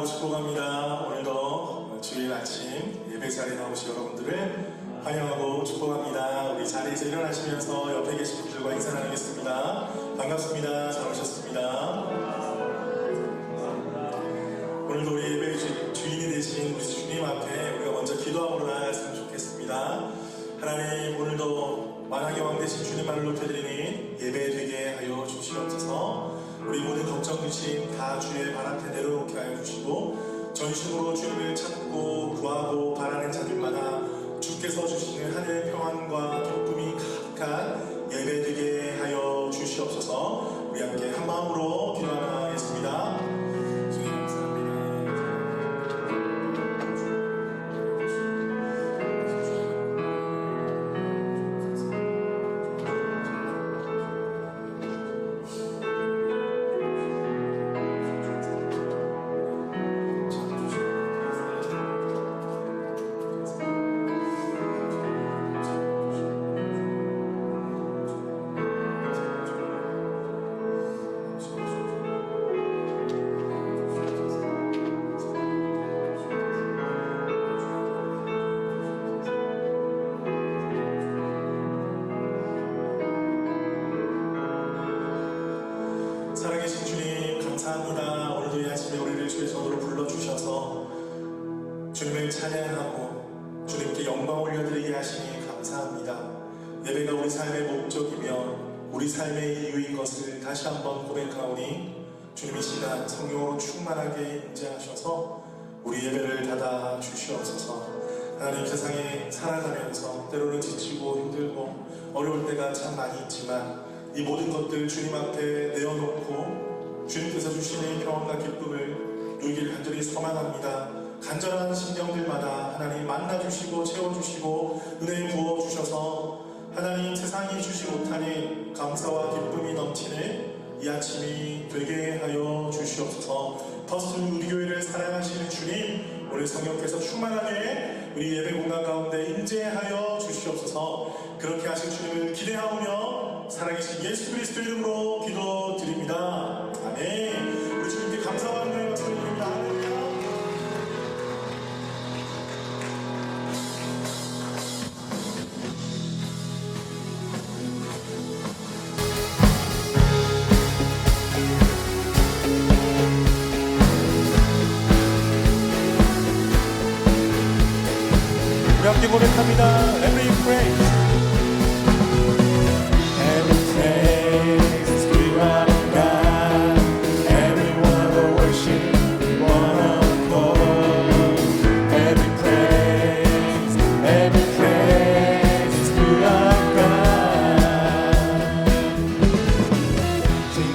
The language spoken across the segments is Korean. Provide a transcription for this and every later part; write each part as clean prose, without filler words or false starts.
축복합니다. 오늘도 주일 아침 예배 자리에 나오신 여러분들을 환영하고 축복합니다. 우리 자리에서 일어나시면서 옆에 계신 분들과 인사 나누겠습니다. 반갑습니다. 잘 오셨습니다. 오늘도 우리 예배의 주인이 되신 우리 주님 앞에 우리가 먼저 기도하고 나아갔으면 좋겠습니다. 하나님, 오늘도 만왕의 왕 되신 주님만을 높여드리니 예배 되게 하여 주시옵소서. 우리 모든 걱정 근심 다 주의 발 앞에 내려놓게 하여 주시고, 전심으로 주님을 찾고 구하고 바라는 자들마다 주께서 주시는 하늘의 평안과 기쁨이 가득한 예배 되게 하여 주시옵소서. 우리 함께 한 마음으로 기도하겠습니다. 주님 감사합니다. 살아계신 주님 감사합니다. 오늘도 이 아침에 우리를 주의 손으로 불러주셔서 주님을 찬양하고 주님께 영광 올려드리게 하시니 감사합니다. 예배가 우리 삶의 목적이며 우리 삶의 이유인 것을 다시 한번 고백하오니 주님 이 시간 성령으로 충만하게 임재하셔서 우리 예배를 닫아 주시옵소서. 하나님, 세상에 살아가면서 때로는 지치고 힘들고 어려울 때가 참 많이 있지만 이 모든 것들 주님 앞에 내어놓고 주님께서 주시는 평안과 기쁨을 누리기를 간절히 소망합니다. 간절한 심령들마다 하나님 만나주시고 채워주시고 은혜 부어주셔서 하나님, 세상이 주지 못하는 감사와 기쁨이 넘치는 이 아침이 되게 하여 주시옵소서. 퍼스트 우리 교회를 사랑하시는 주님, 오늘 성령께서 충만하게 우리 예배 공간 가운데 임재하여 주시옵소서. 그렇게 하신 주님을 기대하오며 살아계신 예수 그리스도 이름으로 기도드립니다. 아멘. 우리 주님께 감사와 은혜와 소리입니다. 할렐루야. 우리 함께 고백합니다. Every praise.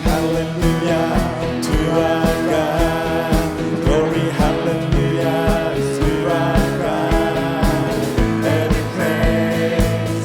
Hallelujah to our God. Every praise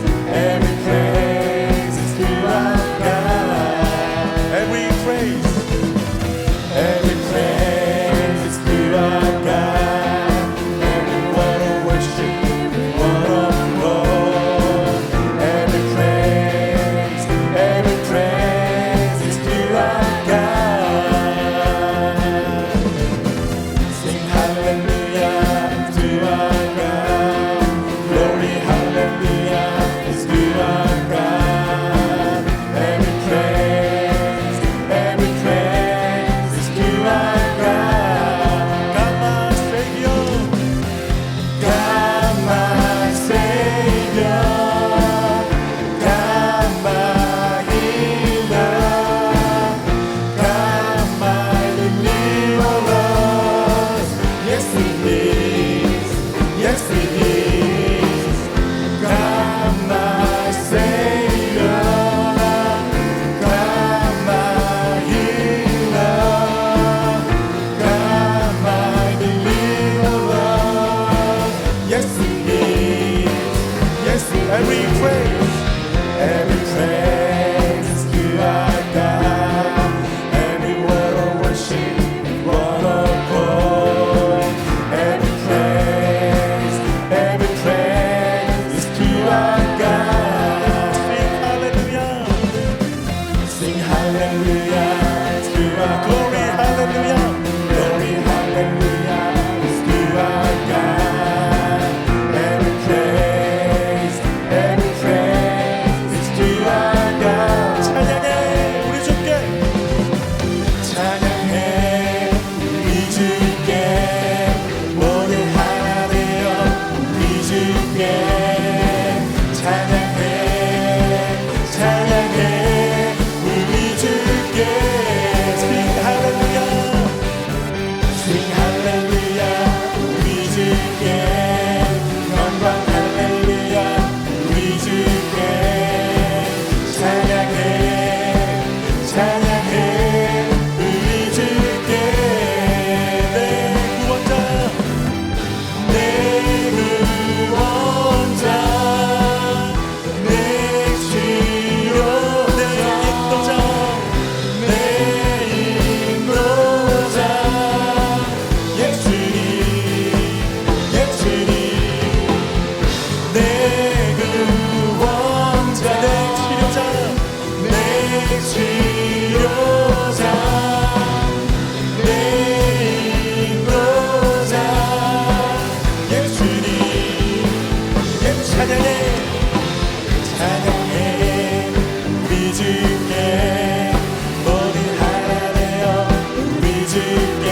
주께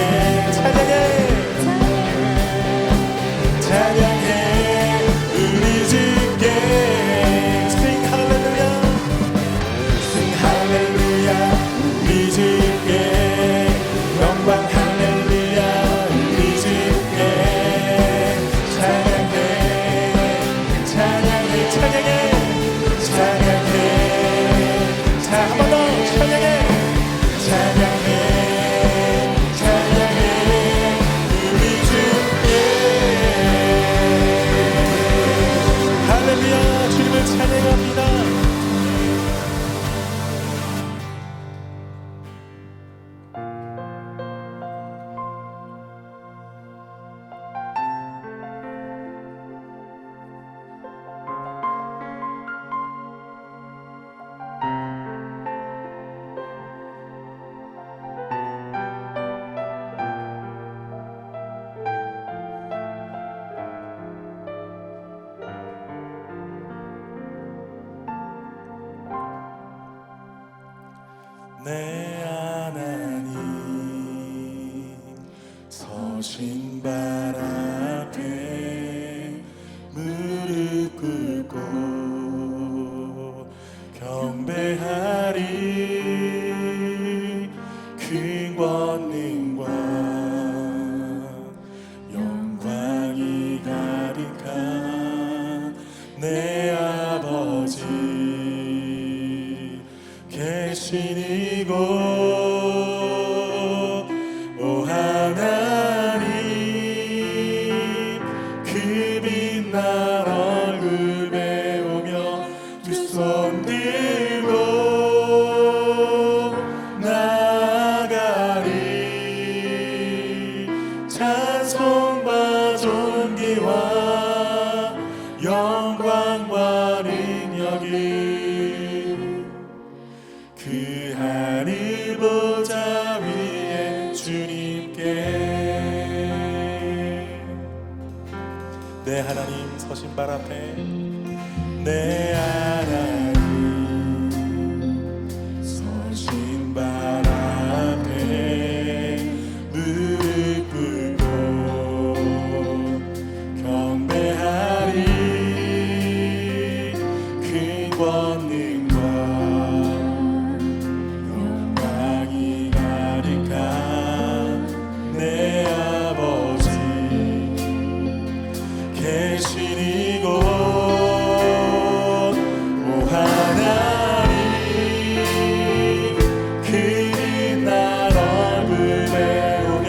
찬양해 찬양해 우리 주께 Sing 할렐루야 Sing 할렐루야 우리 주께 영광 할렐루야 우리 주께 찬양해 찬양해 찬양해 찬양해 자 한 번 더 찬양해 찬양해 찬양해 우리 주께 할렐루야 주님을 찬양합니다. 내 하나님 서신 발 앞에 무릎 꿇고 경배하리 큰 권능과 영광이 가득한 내 아버지 계신 이곳 오 하나님 그 빛난 얼굴 배우며 두 손 들고 나아가리 찬송과 존귀와 영광과 능력이 그 하늘 보좌 위에 주님께 내 하나님 서신 발 앞에 내 하나님 서신 발 앞에 무릎 꿇고 경배하리 큰 권능과 내 아버지 계신 이곳 오 하나님 그 빛난 얼굴 배우며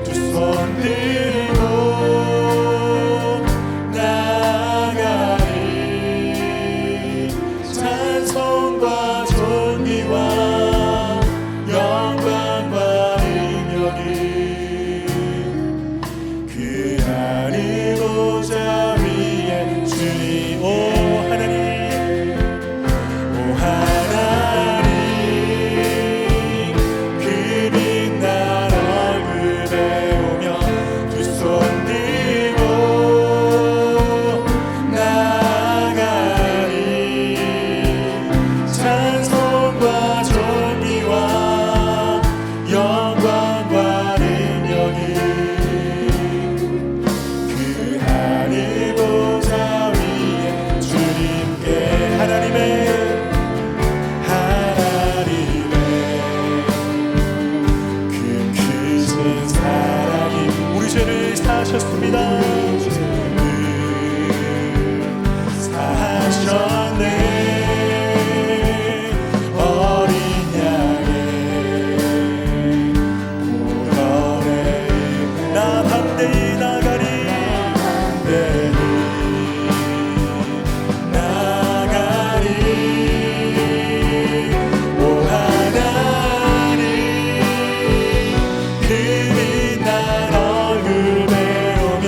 두 손 들고 나아가리 찬송과 존귀와 영광과 능력이 그 하늘 보좌 위에 주님 오 하나님 오 하나님 그 빛난 얼굴 배우며 두 손 들고 나아가리 찬송과 존귀와 영광과 능력이 그 하늘 보좌 위에 주님께 하나님의 그 크신 사랑이 우리 죄를 사하셨습니다. 사하셨네 어린 양의 보혈에 나 담대히 나가리 나가리 오 하나님 그 빛난 얼굴 배우며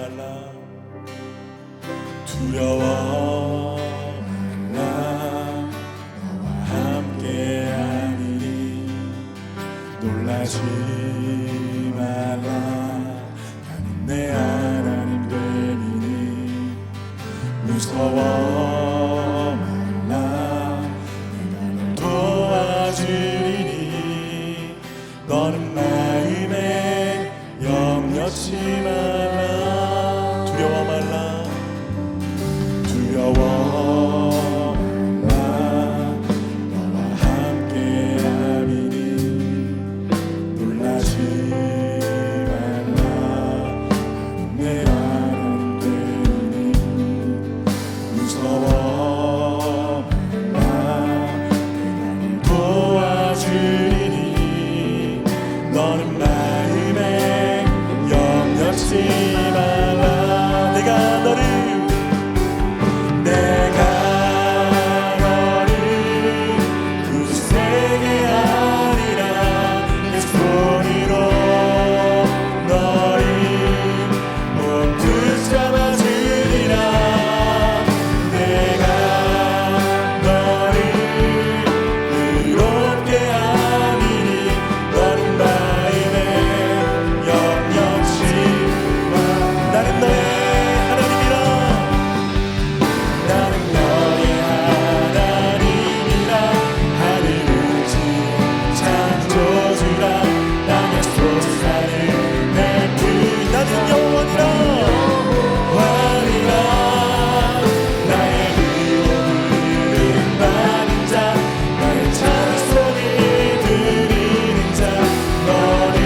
말라 두려워 말라 나와 함께하리니 놀라지 말라 나는 내 하나님 되리니 무서워 말라 내가 널 도와주리니 너는 마음에 염려치 말라 두려워 말라 두려워 말라 너와 함께하리니 놀라지 말라 내 하나님 되리니 무서워 말라 내가 널 도와주리니 너는 마음에 염려치 말라 내가 너를 굳세게 하리라 내 손으로 너를 못 붙잡아주리라 내가 너를 의롭게 하리니 너는 마음에 염려치 마 나는 너의 하나님이라 나는 너의 하나님이라 하늘을 지은 창조주라 땅에 솟아는 내 품 나는 영원이라 왕이라 나의 의로운 받은 자 나의 찬송을 드리는 자 너는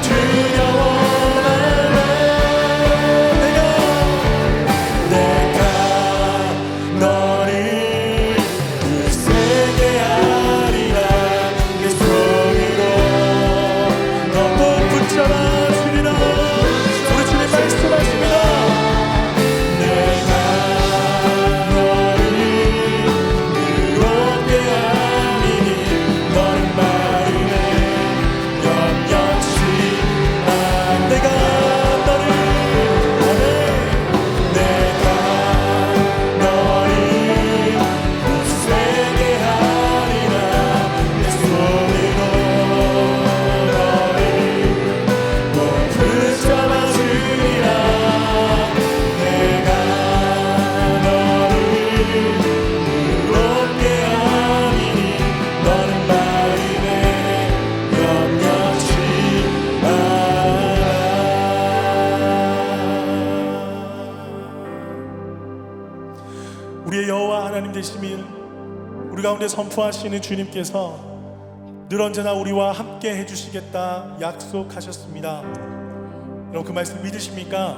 두려워 말라 내가 너를 굳세게 하리라 내 손으로 너 꼭 붙잡아 주리라 우리 주님 말씀하십니다 내가 너를 의롭게 하리니 너는 마음에 염려치 마 내가 너를 내가 너를 굳세게 하리라 내 손으로 너를 꼭 붙잡아 주리라 내가 너를 의롭게 하리니 너는 마음에 염려치 마라 우리의 여호와 하나님 되심을 우리 가운데 선포하시는 주님께서 늘 언제나 우리와 함께 해주시겠다 약속하셨습니다. 여러분 그 말씀 믿으십니까?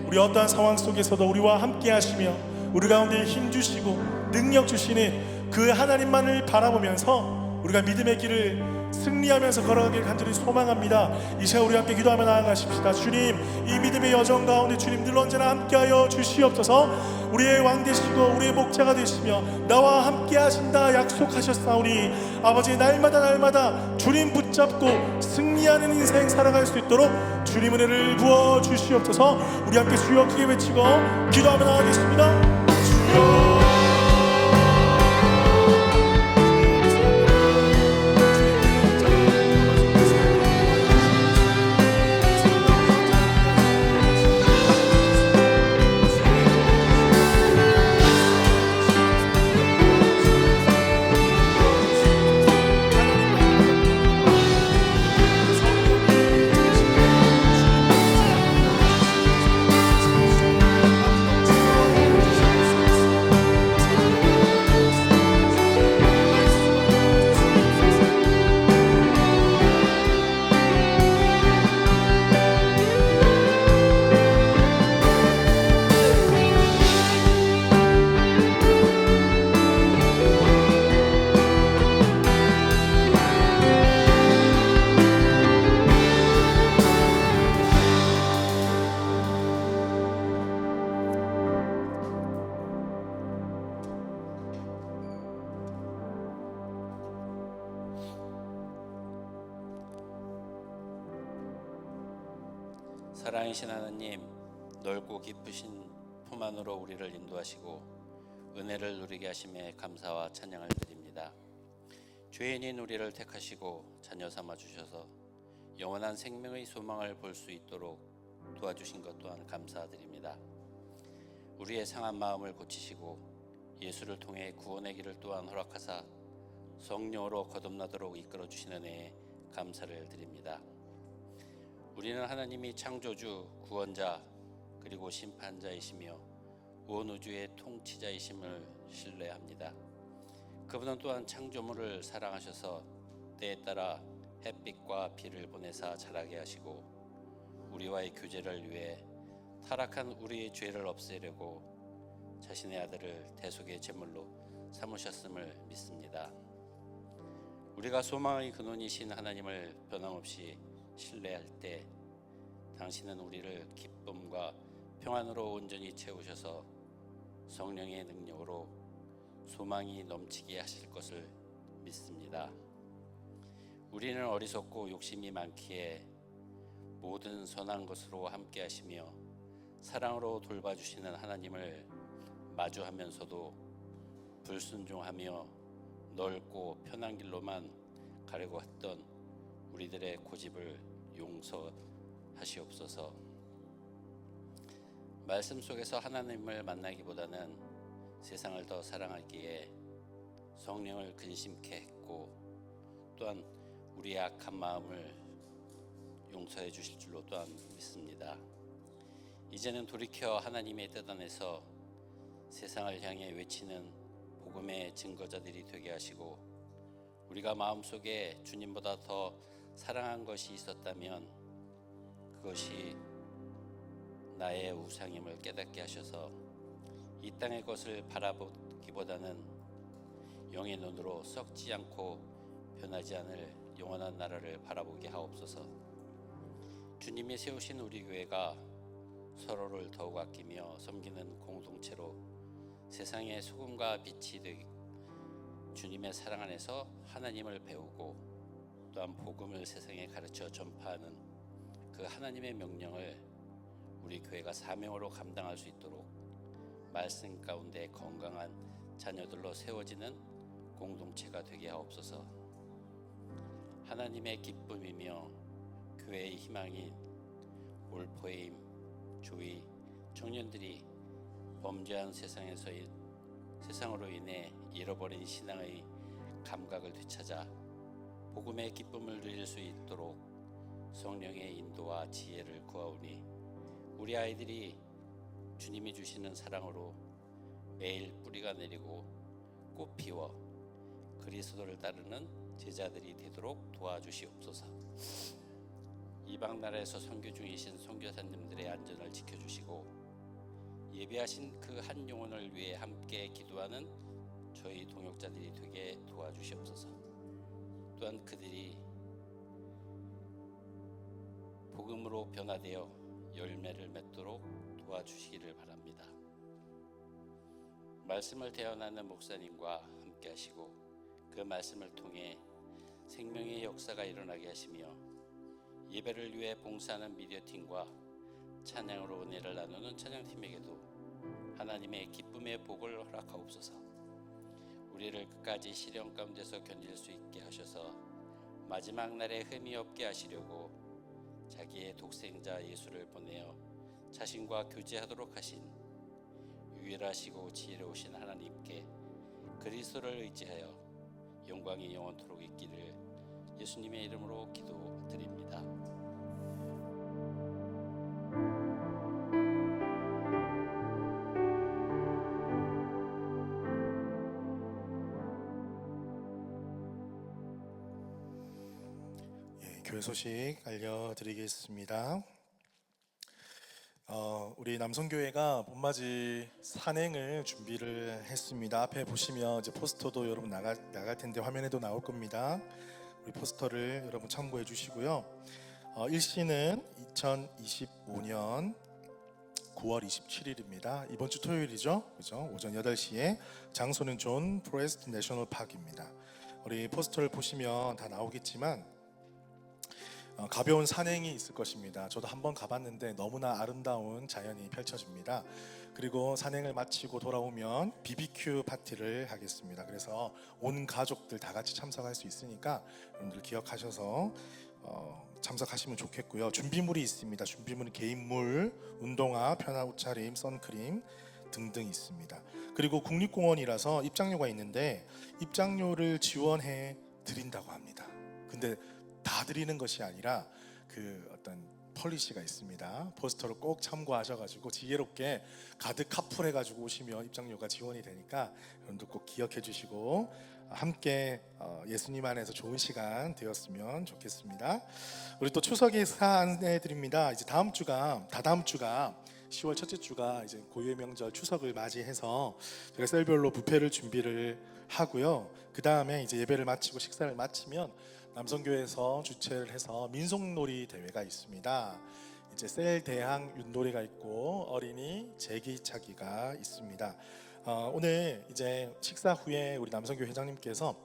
우리 어떠한 상황 속에서도 우리와 함께 하시며 우리 가운데 힘 주시고 능력 주시는 그 하나님만을 바라보면서 우리가 믿음의 길을 승리하면서 걸어가길 간절히 소망합니다. 이 시간 우리 함께 기도하며 나아가십시다. 주님 이 믿음의 여정 가운데 주님 늘 언제나 함께하여 주시옵소서. 우리의 왕 되시고 우리의 목자가 되시며 나와 함께 하신다 약속하셨사오니 아버지 날마다 주님 붙잡고 승리하는 인생 살아갈 수 있도록 주님 은혜를 부어 주시옵소서. 우리 함께 주여 크게 외치고 기도하며 나아가겠습니다. 주여 사랑이신 하나님, 넓고 깊으신 품 안으로 우리를 인도하시고 은혜를 누리게 하심에 감사와 찬양을 드립니다. 죄인인 우리를 택하시고 자녀 삼아 주셔서 영원한 생명의 소망을 볼 수 있도록 도와주신 것 또한 감사드립니다. 우리의 상한 마음을 고치시고 예수를 통해 구원의 길을 또한 허락하사 성령으로 거듭나도록 이끌어 주시는 은혜에 감사를 드립니다. 우리는 하나님이 창조주, 구원자, 그리고 심판자이시며 온 우주의 통치자이심을 신뢰합니다. 그분은 또한 창조물을 사랑하셔서 때에 따라 햇빛과 비를 보내사 자라게 하시고 우리와의 교제를 위해 타락한 우리의 죄를 없애려고 자신의 아들을 대속의 제물로 삼으셨음을 믿습니다. 우리가 소망의 근원이신 하나님을 변함없이 신뢰할 때 당신은 우리를 기쁨과 평안으로 온전히 채우셔서 성령의 능력으로 소망이 넘치게 하실 것을 믿습니다. 우리는 어리석고 욕심이 많기에 모든 선한 것으로 함께 하시며 사랑으로 돌봐주시는 하나님을 마주하면서도 불순종하며 넓고 편한 길로만 가려고 했던 우리들의 고집을 용서하시옵소서. 말씀 속에서 하나님을 만나기보다는 세상을 더 사랑하기에 성령을 근심케 했고 또한 우리의 악한 마음을 용서해 주실 줄로 또한 믿습니다. 이제는 돌이켜 하나님의 뜻 안에서 세상을 향해 외치는 복음의 증거자들이 되게 하시고 우리가 마음속에 주님보다 더 사랑한 것이 있었다면 그것이 나의 우상임을 깨닫게 하셔서 이 땅의 것을 바라보기보다는 영의 눈으로 썩지 않고 변하지 않을 영원한 나라를 바라보게 하옵소서. 주님이 세우신 우리 교회가 서로를 더욱 아끼며 섬기는 공동체로 세상의 소금과 빛이 되기 주님의 사랑 안에서 하나님을 배우고 또한 복음을 세상에 가르쳐 전파하는 그 하나님의 명령을 우리 교회가 사명으로 감당할 수 있도록 말씀 가운데 건강한 자녀들로 세워지는 공동체가 되게 하옵소서. 하나님의 기쁨이며 교회의 희망인 올포에임, 조이, 청년들이 범죄한 세상으로 인해 잃어버린 신앙의 감각을 되찾아 복음의 기쁨을 누릴 수 있도록 성령의 인도와 지혜를 구하오니 우리 아이들이 주님이 주시는 사랑으로 매일 뿌리가 내리고 꽃 피워 그리스도를 따르는 제자들이 되도록 도와주시옵소서. 이방 나라에서 선교 중이신 선교사님들의 안전을 지켜주시고 예배하신 그 한 영혼을 위해 함께 기도하는 저희 동역자들이 되게 도와주시옵소서. 또한 그들이 복음으로 변화되어 열매를 맺도록 도와주시기를 바랍니다. 말씀을 대언하는 목사님과 함께 하시고 그 말씀을 통해 생명의 역사가 일어나게 하시며 예배를 위해 봉사하는 미디어팀과 찬양으로 은혜를 나누는 찬양팀에게도 하나님의 기쁨의 복을 허락하옵소서. 우리를 끝까지 시련 가운데서 견딜 수 있게 하셔서 마지막 날에 흠이 없게 하시려고 자기의 독생자 예수를 보내어 자신과 교제하도록 하신 유일하시고 지혜로우신 하나님께 그리스도를 의지하여 영광이 영원토록 있기를 예수님의 이름으로 기도드립니다. 교회 소식 알려드리겠습니다. 우리 남성교회가 봄맞이 산행을 준비를 했습니다. 앞에 보시면 이제 포스터도 여러분 나갈 텐데 화면에도 나올 겁니다. 우리 포스터를 여러분 참고해 주시고요. 일시는 2025년 9월 27일입니다. 이번 주 토요일이죠. 그죠? 오전 8시에 장소는 존 포레스트 내셔널 파크입니다. 우리 포스터를 보시면 다 나오겠지만 가벼운 산행이 있을 것입니다. 저도 한번 가봤는데 너무나 아름다운 자연이 펼쳐집니다. 그리고 산행을 마치고 돌아오면 BBQ 파티를 하겠습니다. 그래서 온 가족들 다 같이 참석할 수 있으니까 여러분들 기억하셔서 참석하시면 좋겠고요. 준비물이 있습니다. 준비물은 개인물, 운동화, 편한 옷차림, 선크림 등등 있습니다. 그리고 국립공원이라서 입장료가 있는데 입장료를 지원해 드린다고 합니다. 근데 다 드리는 것이 아니라 그 어떤 폴리시가 있습니다. 포스터를 꼭 참고하셔가지고 지혜롭게 가득 카풀해가지고 오시면 입장료가 지원이 되니까 여러분들 꼭 기억해 주시고 함께 예수님 안에서 좋은 시간 되었으면 좋겠습니다. 우리 또 추석 인사 안내해 드립니다. 이제 다다음 주가 10월 첫째 주가 이제 고유의 명절 추석을 맞이해서 저희가 셀별로 뷔페를 준비를 하고요. 그 다음에 이제 예배를 마치고 식사를 마치면 남성교회에서 주최를 해서 민속놀이 대회가 있습니다. 이제 셀 대항 윷놀이가 있고 어린이 제기차기가 있습니다. 오늘 이제 식사 후에 우리 남성교회 회장님께서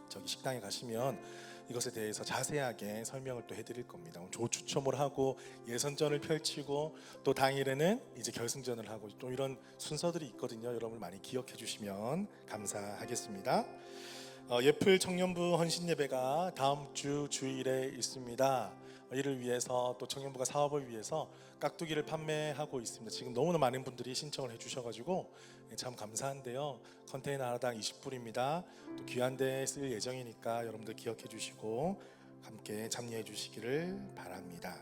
저기 식당에 가시면 이것에 대해서 자세하게 설명을 또 해드릴 겁니다. 조추첨을 하고 예선전을 펼치고 또 당일에는 이제 결승전을 하고 또 이런 순서들이 있거든요. 여러분 많이 기억해 주시면 감사하겠습니다. 예플 청년부 헌신 예배가 다음 주 주일에 있습니다. 이를 위해서 또 청년부가 사업을 위해서 깍두기를 판매하고 있습니다. 지금 너무나 많은 분들이 신청을 해주셔가지고 참 감사한데요. 컨테이너 하나당 20불입니다. 또 귀한 데 쓸 예정이니까 여러분들 기억해 주시고 함께 참여해 주시기를 바랍니다.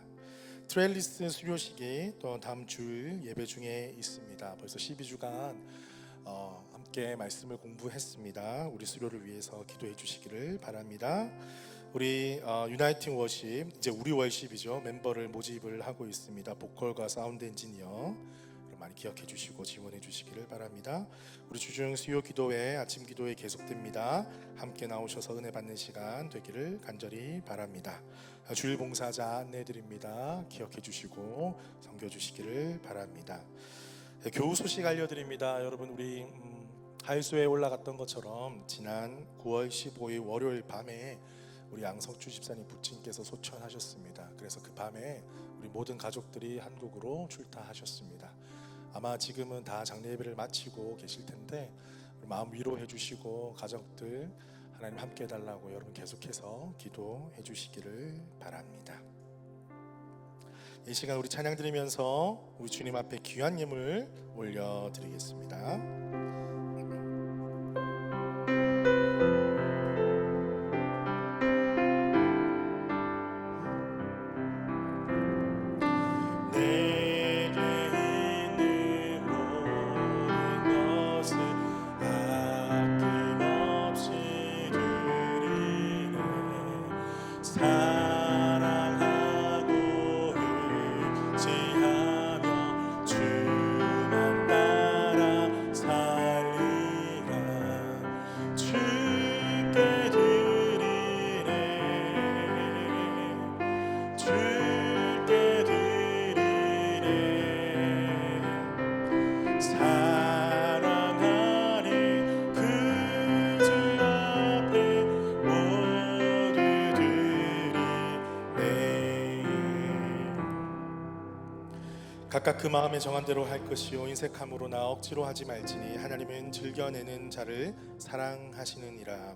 트레일리스 수료식이 또 다음 주 예배 중에 있습니다. 벌써 12주간 함께 말씀을 공부했습니다. 우리 수료를 위해서 기도해 주시기를 바랍니다. 우리 유나이팅 워십, 이제 우리 월십이죠. 멤버를 모집을 하고 있습니다. 보컬과 사운드 엔지니어 많이 기억해 주시고 지원해 주시기를 바랍니다. 우리 주중 수요 기도회, 아침 기도회 계속됩니다. 함께 나오셔서 은혜 받는 시간 되기를 간절히 바랍니다. 주일 봉사자 안내해 드립니다. 기억해 주시고 섬겨 주시기를 바랍니다. 교우 소식 알려드립니다. 여러분 우리 하이소에 올라갔던 것처럼 지난 9월 15일 월요일 밤에 우리 양석주 집사님 부친께서 소천하셨습니다. 그래서 그 밤에 우리 모든 가족들이 한국으로 출타하셨습니다. 아마 지금은 다 장례 예배를 마치고 계실 텐데 마음 위로해 주시고 가족들 하나님 함께 해달라고 여러분 계속해서 기도해 주시기를 바랍니다. 이 시간 우리 찬양 드리면서 우리 주님 앞에 귀한 예물 올려드리겠습니다. 각각 그 마음에 정한 대로 할 것이요 인색함으로나 억지로 하지 말지니 하나님은 즐겨내는 자를 사랑하시느니라.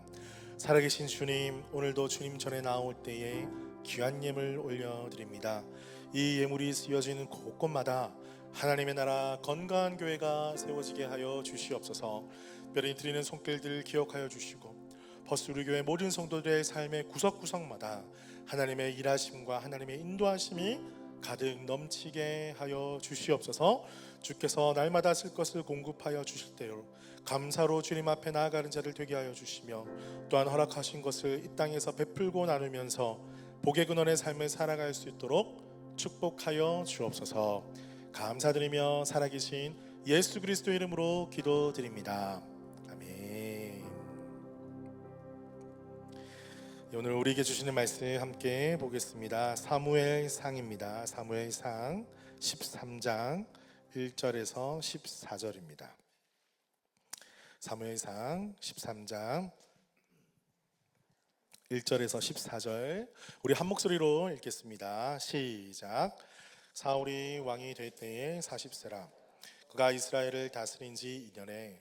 살아계신 주님, 오늘도 주님 전에 나올 때에 귀한 예물 올려드립니다. 이 예물이 쓰여지는 곳곳마다 하나님의 나라 건강한 교회가 세워지게 하여 주시옵소서. 특별히 드리는 손길들 기억하여 주시고 버스 우리 교회 모든 성도들의 삶의 구석구석마다 하나님의 일하심과 하나님의 인도하심이 가득 넘치게 하여 주시옵소서. 주께서 날마다 쓸 것을 공급하여 주실 때요 감사로 주님 앞에 나아가는 자를 되게 하여 주시며 또한 허락하신 것을 이 땅에서 베풀고 나누면서 복의 근원의 삶을 살아갈 수 있도록 축복하여 주옵소서. 감사드리며 살아계신 예수 그리스도 이름으로 기도드립니다. 아멘. 오늘 우리에게 주시는 말씀 함께 보겠습니다. 사무엘상입니다. 사무엘상 13장 1절에서 14절입니다. 사무엘상 13장 1절에서 14절 우리 한 목소리로 읽겠습니다. 시작. 사울이 왕이 될 때에 40세라. 그가 이스라엘을 다스린 지 2년에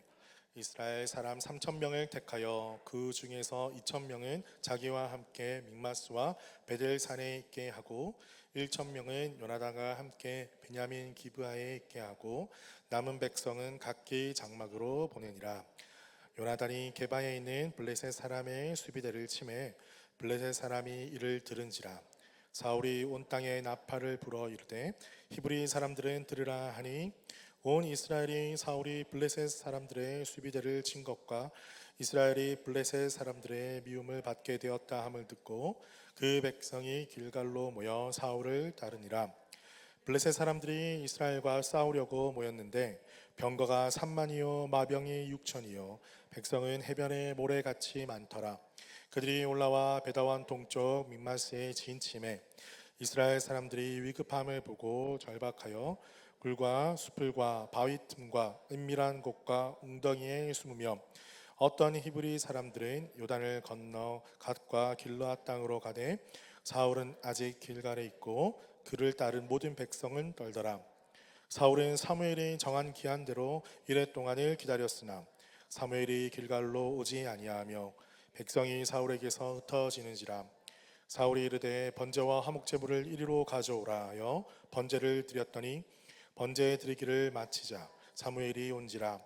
이스라엘 사람 3,000명을 택하여 그 중에서 2,000명은 자기와 함께 믹마스와 베델산에 있게 하고 1,000명은 요나단과 함께 베냐민 기브아에 있게 하고 남은 백성은 각기 장막으로 보내니라. 요나단이 게바에 있는 블레셋 사람의 수비대를 치매 블레셋 사람이 이를 들은지라. 사울이 온 땅에 나팔을 불어 이르되 히브리 사람들은 들으라 하니 온 이스라엘이 사울이 블레셋 사람들의 수비대를 친 것과 이스라엘이 블레셋 사람들의 미움을 받게 되었다 함을 듣고 그 백성이 길갈로 모여 사울을 따르니라. 블레셋 사람들이 이스라엘과 싸우려고 모였는데 병거가 3만이요 마병이 6천이요 백성은 해변에 모래같이 많더라. 그들이 올라와 베다원 동쪽 믹마스에 진침해 이스라엘 사람들이 위급함을 보고 절박하여 굴과 수풀과 바위 틈과 은밀한 곳과 웅덩이에 숨으며 어떤 히브리 사람들은 요단을 건너 갓과 길르앗 땅으로 가되 사울은 아직 길갈에 있고 그를 따른 모든 백성은 떨더라. 사울은 사무엘이 정한 기한대로 이레 동안을 기다렸으나 사무엘이 길갈로 오지 아니하며 백성이 사울에게서 흩어지는지라. 사울이 이르되 번제와 화목제물을 이리로 가져오라 하여 번제를 드렸더니 번제 드리기를 마치자 사무엘이 온지라.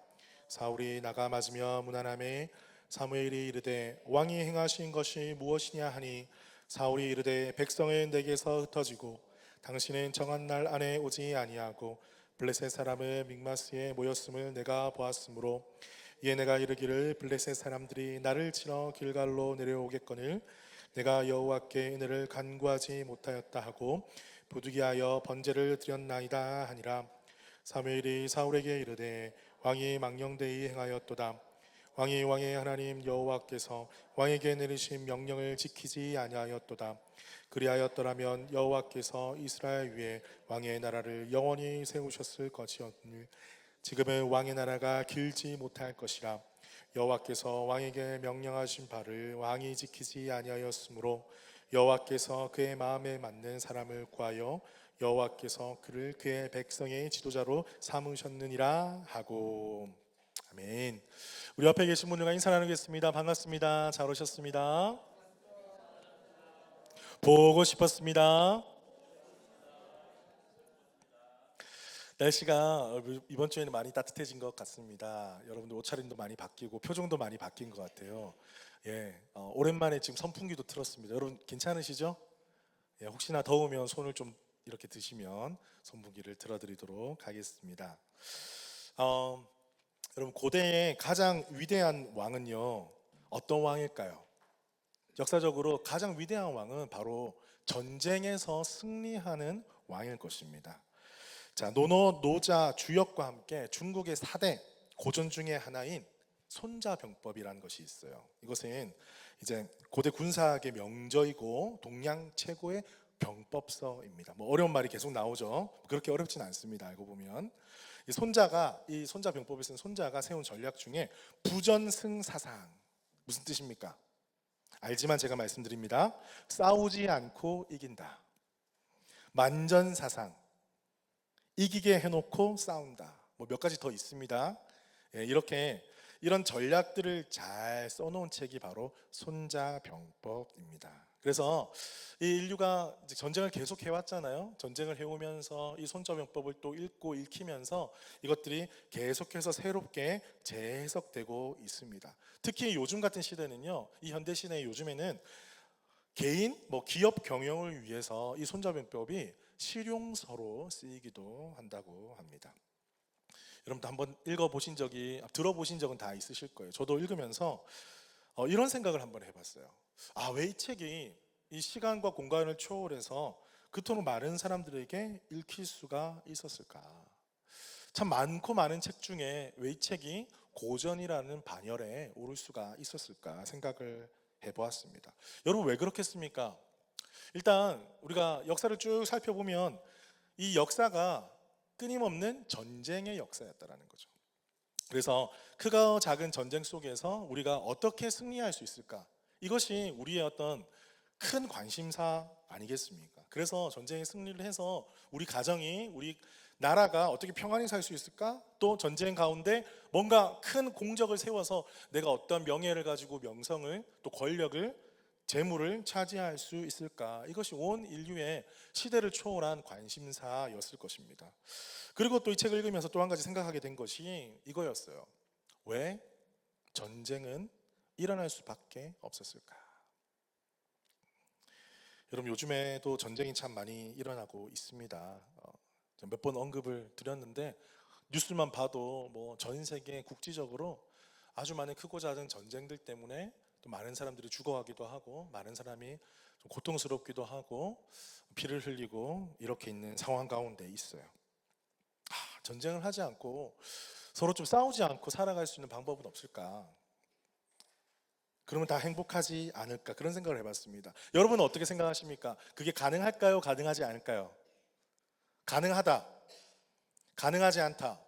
사울이 나가 맞으며 무난함에 사무엘이 이르되 왕이 행하신 것이 무엇이냐 하니 사울이 이르되 백성은 내게서 흩어지고 당신은 정한 날 안에 오지 아니하고 블레셋 사람은 믹마스에 모였음을 내가 보았으므로 이에 내가 이르기를 블레셋 사람들이 나를 치러 길갈로 내려오겠거늘 내가 여호와께 은혜를 간구하지 못하였다 하고 부득이하여 번제를 드렸나이다 하니라. 사무엘이 사울에게 이르되 왕이 망령되이 행하였도다. 왕이 왕의 하나님 여호와께서 왕에게 내리신 명령을 지키지 아니하였도다. 그리하였더라면 여호와께서 이스라엘 위에 왕의 나라를 영원히 세우셨을 것이었으니 지금은 왕의 나라가 길지 못할 것이라. 여호와께서 왕에게 명령하신 바를 왕이 지키지 아니하였으므로 여호와께서 그의 마음에 맞는 사람을 구하여 여호와께서 그를 그의 백성의 지도자로 삼으셨느니라 하고. 아멘. 우리 옆에 계신 분들과 인사 나누겠습니다. 반갑습니다. 잘 오셨습니다. 보고 싶었습니다. 날씨가 이번 주에는 많이 따뜻해진 것 같습니다. 여러분들 옷차림도 많이 바뀌고 표정도 많이 바뀐 것 같아요. 오랜만에 지금 선풍기도 틀었습니다. 여러분 괜찮으시죠? 혹시나 더우면 손을 좀 이렇게 드시면 선풍기를 틀어드리도록 하겠습니다. 여러분 고대의 가장 위대한 왕은요 어떤 왕일까요? 역사적으로 가장 위대한 왕은 바로 전쟁에서 승리하는 왕일 것입니다. 자, 노노, 노자, 주역과 함께 중국의 4대 고전 중에 하나인 손자병법이라는 것이 있어요. 이것은 이제 고대 군사학의 명저이고 동양 최고의 병법서입니다. 어려운 말이 계속 나오죠. 그렇게 어렵진 않습니다. 알고 보면 이 손자병법을 쓴 손자가 세운 전략 중에 부전승사상 무슨 뜻입니까? 알지만 제가 말씀드립니다. 싸우지 않고 이긴다. 만전사상 이기게 해놓고 싸운다. 몇 가지 더 있습니다. 이런 전략들을 잘 써놓은 책이 바로 손자병법입니다. 그래서 이 인류가 전쟁을 계속 해왔잖아요. 전쟁을 해오면서 이 손자병법을 또 읽고 읽히면서 이것들이 계속해서 새롭게 재해석되고 있습니다. 특히 요즘 같은 시대는요, 이 현대 시대의 요즘에는 개인, 기업 경영을 위해서 이 손자병법이 실용서로 쓰이기도 한다고 합니다. 여러분도 한번 들어보신 적은 다 있으실 거예요. 저도 읽으면서 이런 생각을 한번 해봤어요. 왜 이 책이 이 시간과 공간을 초월해서 그토록 많은 사람들에게 읽힐 수가 있었을까? 참 많고 많은 책 중에 왜 이 책이 고전이라는 반열에 오를 수가 있었을까 생각을 해보았습니다. 여러분 왜 그렇겠습니까? 일단 우리가 역사를 쭉 살펴보면 이 역사가 끊임없는 전쟁의 역사였다라는 거죠. 그래서 크고 작은 전쟁 속에서 우리가 어떻게 승리할 수 있을까? 이것이 우리의 어떤 큰 관심사 아니겠습니까? 그래서 전쟁에 승리를 해서 우리 가정이, 우리 나라가 어떻게 평안히 살 수 있을까? 또 전쟁 가운데 뭔가 큰 공적을 세워서 내가 어떤 명예를 가지고 명성을, 또 권력을, 재물을 차지할 수 있을까? 이것이 온 인류의 시대를 초월한 관심사였을 것입니다. 그리고 또 이 책을 읽으면서 또 한 가지 생각하게 된 것이 이거였어요. 왜 전쟁은 일어날 수밖에 없었을까? 여러분, 요즘에도 전쟁이 참 많이 일어나고 있습니다. 몇 번 언급을 드렸는데 뉴스만 봐도 뭐 전 세계 국지적으로 아주 많은 크고 작은 전쟁들 때문에 또 많은 사람들이 죽어가기도 하고 많은 사람이 좀 고통스럽기도 하고 피를 흘리고 이렇게 있는 상황 가운데 있어요. 전쟁을 하지 않고 서로 좀 싸우지 않고 살아갈 수 있는 방법은 없을까? 그러면 다 행복하지 않을까? 그런 생각을 해봤습니다. 여러분은 어떻게 생각하십니까? 그게 가능할까요? 가능하지 않을까요? 가능하다, 가능하지 않다.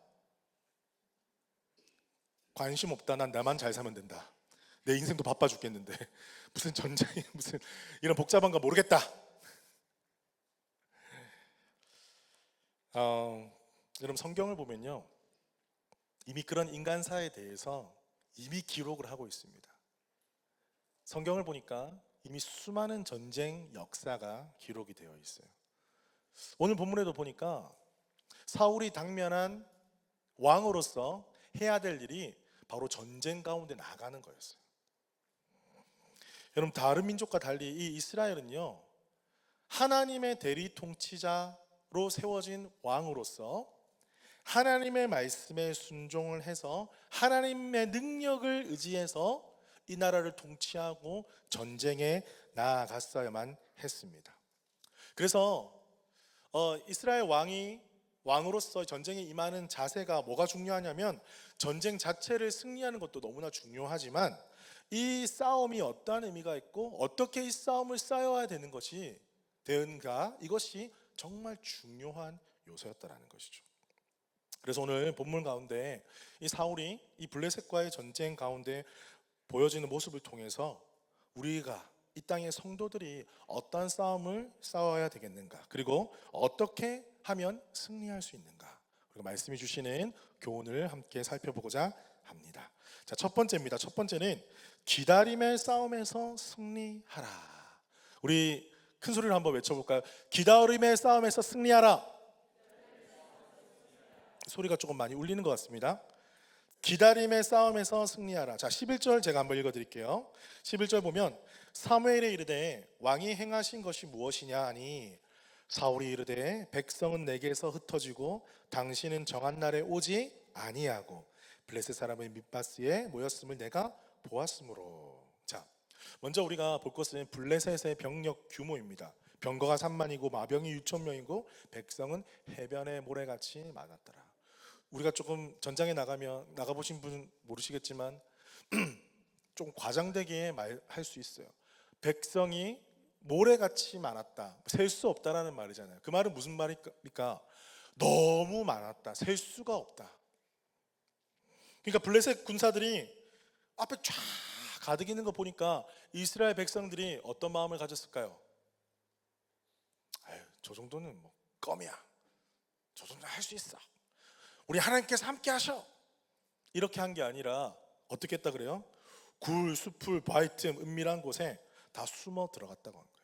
관심 없다. 난 나만 잘 사면 된다. 내 인생도 바빠 죽겠는데 무슨 전쟁이 무슨 이런 복잡한 거 모르겠다. 여러분, 성경을 보면요, 이미 그런 인간사에 대해서 이미 기록을 하고 있습니다. 성경을 보니까 이미 수많은 전쟁 역사가 기록이 되어 있어요. 오늘 본문에도 보니까 사울이 당면한 왕으로서 해야 될 일이 바로 전쟁 가운데 나가는 거였어요. 여러분, 다른 민족과 달리 이 이스라엘은요, 하나님의 대리 통치자로 세워진 왕으로서 하나님의 말씀에 순종을 해서 하나님의 능력을 의지해서 이 나라를 통치하고 전쟁에 나아갔어야만 했습니다. 그래서 이스라엘 왕으로서 전쟁에 임하는 자세가 뭐가 중요하냐면, 전쟁 자체를 승리하는 것도 너무나 중요하지만 이 싸움이 어떠한 의미가 있고 어떻게 이 싸움을 싸워야 되는 것이 되는가, 이것이 정말 중요한 요소였다라는 것이죠. 그래서 오늘 본문 가운데 이 사울이 이 블레셋과의 전쟁 가운데 보여지는 모습을 통해서 우리가 이 땅의 성도들이 어떤 싸움을 싸워야 되겠는가, 그리고 어떻게 하면 승리할 수 있는가, 그리고 말씀이 주시는 교훈을 함께 살펴보고자 합니다. 자, 첫 번째입니다. 첫 번째는 기다림의 싸움에서 승리하라. 우리 큰 소리로 한번 외쳐볼까요? 기다림의 싸움에서 승리하라. 소리가 조금 많이 울리는 것 같습니다. 기다림의 싸움에서 승리하라. 자, 11절 제가 한번 읽어드릴게요. 11절 보면, 사무엘이 이르되 왕이 행하신 것이 무엇이냐 하니, 사울이 이르되 백성은 내게서 흩어지고 당신은 정한 날에 오지 아니하고 블레셋 사람의 밋바스에 모였음을 내가 보았으므로. 자, 먼저 우리가 볼 것은 블레셋의 병력 규모입니다. 병거가 3만이고 마병이 6천 명이고 백성은 해변의 모래같이 많았더라. 우리가 조금 전장에 나가보신 분은 모르시겠지만 좀 과장되게 말할 수 있어요. 백성이 모래같이 많았다, 셀 수 없다라는 말이잖아요. 그 말은 무슨 말입니까? 너무 많았다, 셀 수가 없다. 그러니까 블레셋 군사들이 앞에 쫙 가득 있는 거 보니까 이스라엘 백성들이 어떤 마음을 가졌을까요? 아유, 저 정도는 뭐 껌이야, 저 정도는 할 수 있어, 우리 하나님께서 함께 하셔, 이렇게 한 게 아니라 어떻게 했다 그래요? 굴, 숲을, 바위 틈, 은밀한 곳에 다 숨어 들어갔다고 한 거예요.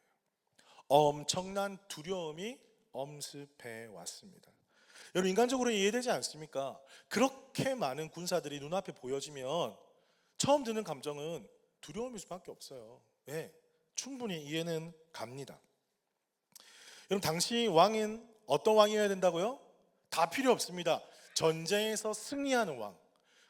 엄청난 두려움이 엄습해 왔습니다. 여러분, 인간적으로 이해되지 않습니까? 그렇게 많은 군사들이 눈앞에 보여지면 처음 드는 감정은 두려움일 수밖에 없어요. 네, 충분히 이해는 갑니다. 여러분, 당시 왕은 어떤 왕이어야 된다고요? 다 필요 없습니다. 전쟁에서 승리하는 왕.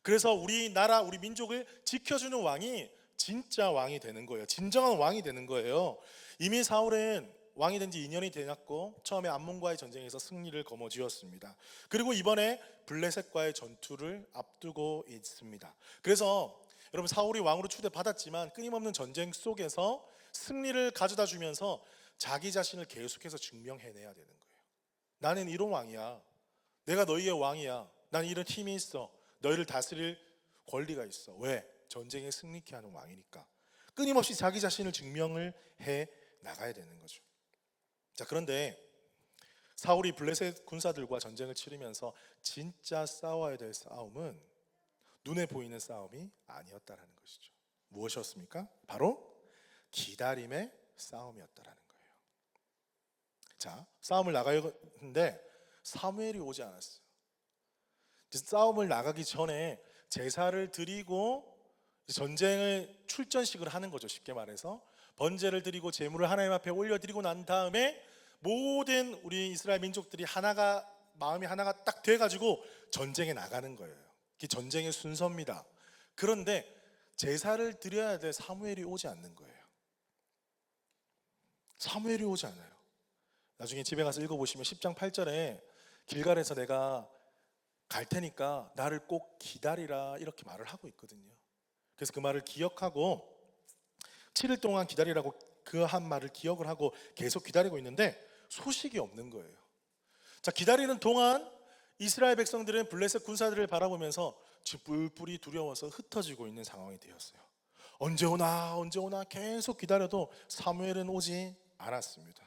그래서 우리나라, 우리 민족을 지켜주는 왕이 진짜 왕이 되는 거예요. 진정한 왕이 되는 거예요. 이미 사울은 왕이 된 지 2년이 되었고 처음에 암몬과의 전쟁에서 승리를 거머쥐었습니다. 그리고 이번에 블레셋과의 전투를 앞두고 있습니다. 그래서 여러분, 사울이 왕으로 추대받았지만 끊임없는 전쟁 속에서 승리를 가져다 주면서 자기 자신을 계속해서 증명해내야 되는 거예요. 나는 이런 왕이야, 내가 너희의 왕이야, 난 이런 힘이 있어, 너희를 다스릴 권리가 있어. 왜? 전쟁에 승리케 하는 왕이니까. 끊임없이 자기 자신을 증명을 해 나가야 되는 거죠. 자, 그런데 사울이 블레셋 군사들과 전쟁을 치르면서 진짜 싸워야 될 싸움은 눈에 보이는 싸움이 아니었다라는 것이죠. 무엇이었습니까? 바로 기다림의 싸움이었다라는 거예요. 자, 싸움을 나가는데 사무엘이 오지 않았어요. 싸움을 나가기 전에 제사를 드리고 전쟁을 출전식을 하는 거죠. 쉽게 말해서 번제를 드리고 제물을 하나님 앞에 올려드리고 난 다음에 모든 우리 이스라엘 민족들이 하나가 마음이 하나가 딱 돼가지고 전쟁에 나가는 거예요. 이게 전쟁의 순서입니다. 그런데 제사를 드려야 될 사무엘이 오지 않는 거예요. 사무엘이 오지 않아요. 나중에 집에 가서 읽어보시면 10장 8절에 길갈에서 내가 갈 테니까 나를 꼭 기다리라 이렇게 말을 하고 있거든요. 그래서 그 말을 기억하고 7일 동안 기다리라고 그 한 말을 기억을 하고 계속 기다리고 있는데 소식이 없는 거예요. 자, 기다리는 동안 이스라엘 백성들은 블레셋 군사들을 바라보면서 지금 뿔뿔이 두려워서 흩어지고 있는 상황이 되었어요. 언제 오나 언제 오나 계속 기다려도 사무엘은 오지 않았습니다.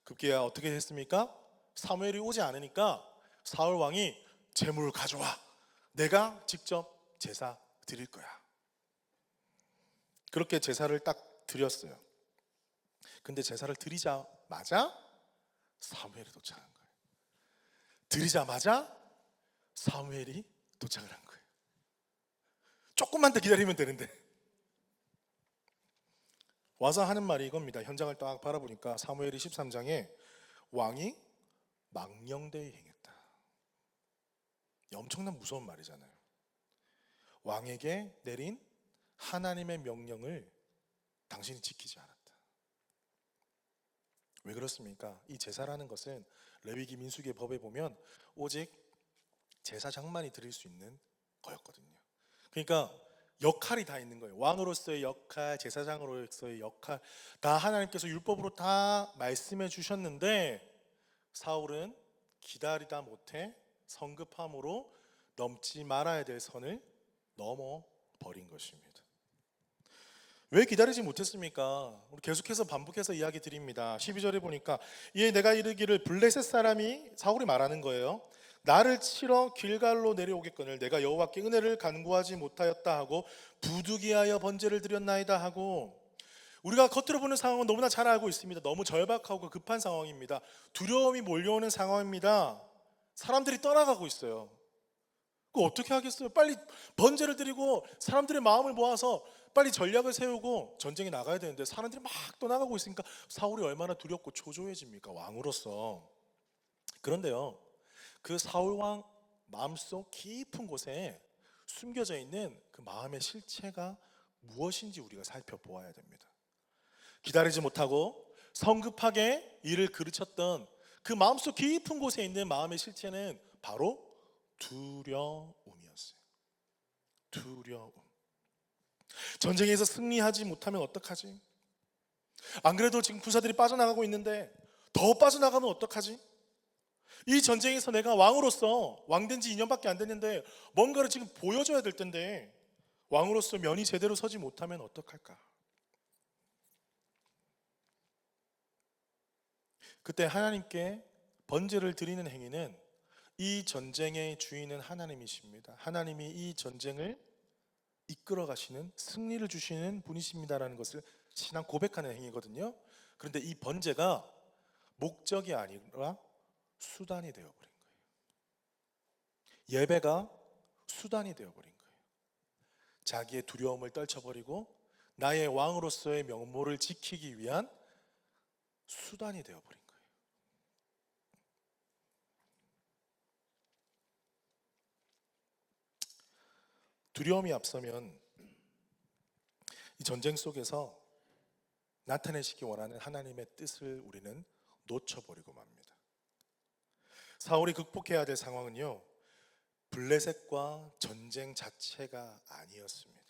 급기야 어떻게 됐습니까? 사무엘이 오지 않으니까 사울 왕이 제물을 가져와, 내가 직접 제사 드릴 거야. 그렇게 제사를 딱 드렸어요. 근데 제사를 드리자마자 사무엘이 도착한 거예요. 드리자마자 사무엘이 도착을 한 거예요. 조금만 더 기다리면 되는데. 와서 하는 말이 이겁니다. 현장을 딱 바라보니까 사무엘이 13장에 왕이 망령되이 행했다. 엄청난 무서운 말이잖아요. 왕에게 내린 하나님의 명령을 당신이 지키지 않았다. 왜 그렇습니까? 이 제사라는 것은 레위기 민수기의 법에 보면 오직 제사장만이 드릴 수 있는 거였거든요. 그러니까 역할이 다 있는 거예요. 왕으로서의 역할, 제사장으로서의 역할 다 하나님께서 율법으로 다 말씀해 주셨는데 사울은 기다리다 못해 성급함으로 넘지 말아야 될 선을 넘어 버린 것입니다. 왜 기다리지 못했습니까? 우리 계속해서 반복해서 이야기 드립니다. 12절에 보니까 이에 내가 이르기를 블레셋 사람이 사울이 말하는 거예요. 나를 치러 길갈로 내려오겠거늘 내가 여호와께 은혜를 간구하지 못하였다 하고 부득이하여 번제를 드렸나이다 하고, 우리가 겉으로 보는 상황은 너무나 잘 알고 있습니다. 너무 절박하고 급한 상황입니다. 두려움이 몰려오는 상황입니다. 사람들이 떠나가고 있어요. 그거 어떻게 하겠어요? 빨리 번제를 드리고 사람들의 마음을 모아서 빨리 전략을 세우고 전쟁에 나가야 되는데 사람들이 막 떠나가고 있으니까 사울이 얼마나 두렵고 초조해집니까? 왕으로서. 그런데요, 그 사울 왕 마음속 깊은 곳에 숨겨져 있는 그 마음의 실체가 무엇인지 우리가 살펴보아야 됩니다. 기다리지 못하고 성급하게 일을 그르쳤던 그 마음속 깊은 곳에 있는 마음의 실체는 바로 두려움이었어요. 두려움. 전쟁에서 승리하지 못하면 어떡하지? 안 그래도 지금 군사들이 빠져나가고 있는데 더 빠져나가면 어떡하지? 이 전쟁에서 내가 왕으로서 왕된 지 2년밖에 안 됐는데 뭔가를 지금 보여줘야 될 텐데 왕으로서 면이 제대로 서지 못하면 어떡할까? 그때 하나님께 번제를 드리는 행위는 이 전쟁의 주인은 하나님이십니다. 하나님이 이 전쟁을 이끌어 가시는, 승리를 주시는 분이십니다라는 것을 신앙 고백하는 행위거든요. 그런데 이 번제가 목적이 아니라 수단이 되어버린 거예요. 예배가 수단이 되어버린 거예요. 자기의 두려움을 떨쳐버리고 나의 왕으로서의 명모를 지키기 위한 수단이 되어버린 거예요. 두려움이 앞서면 이 전쟁 속에서 나타내시기 원하는 하나님의 뜻을 우리는 놓쳐버리고 맙니다. 사울이 극복해야 될 상황은요, 블레셋과 전쟁 자체가 아니었습니다.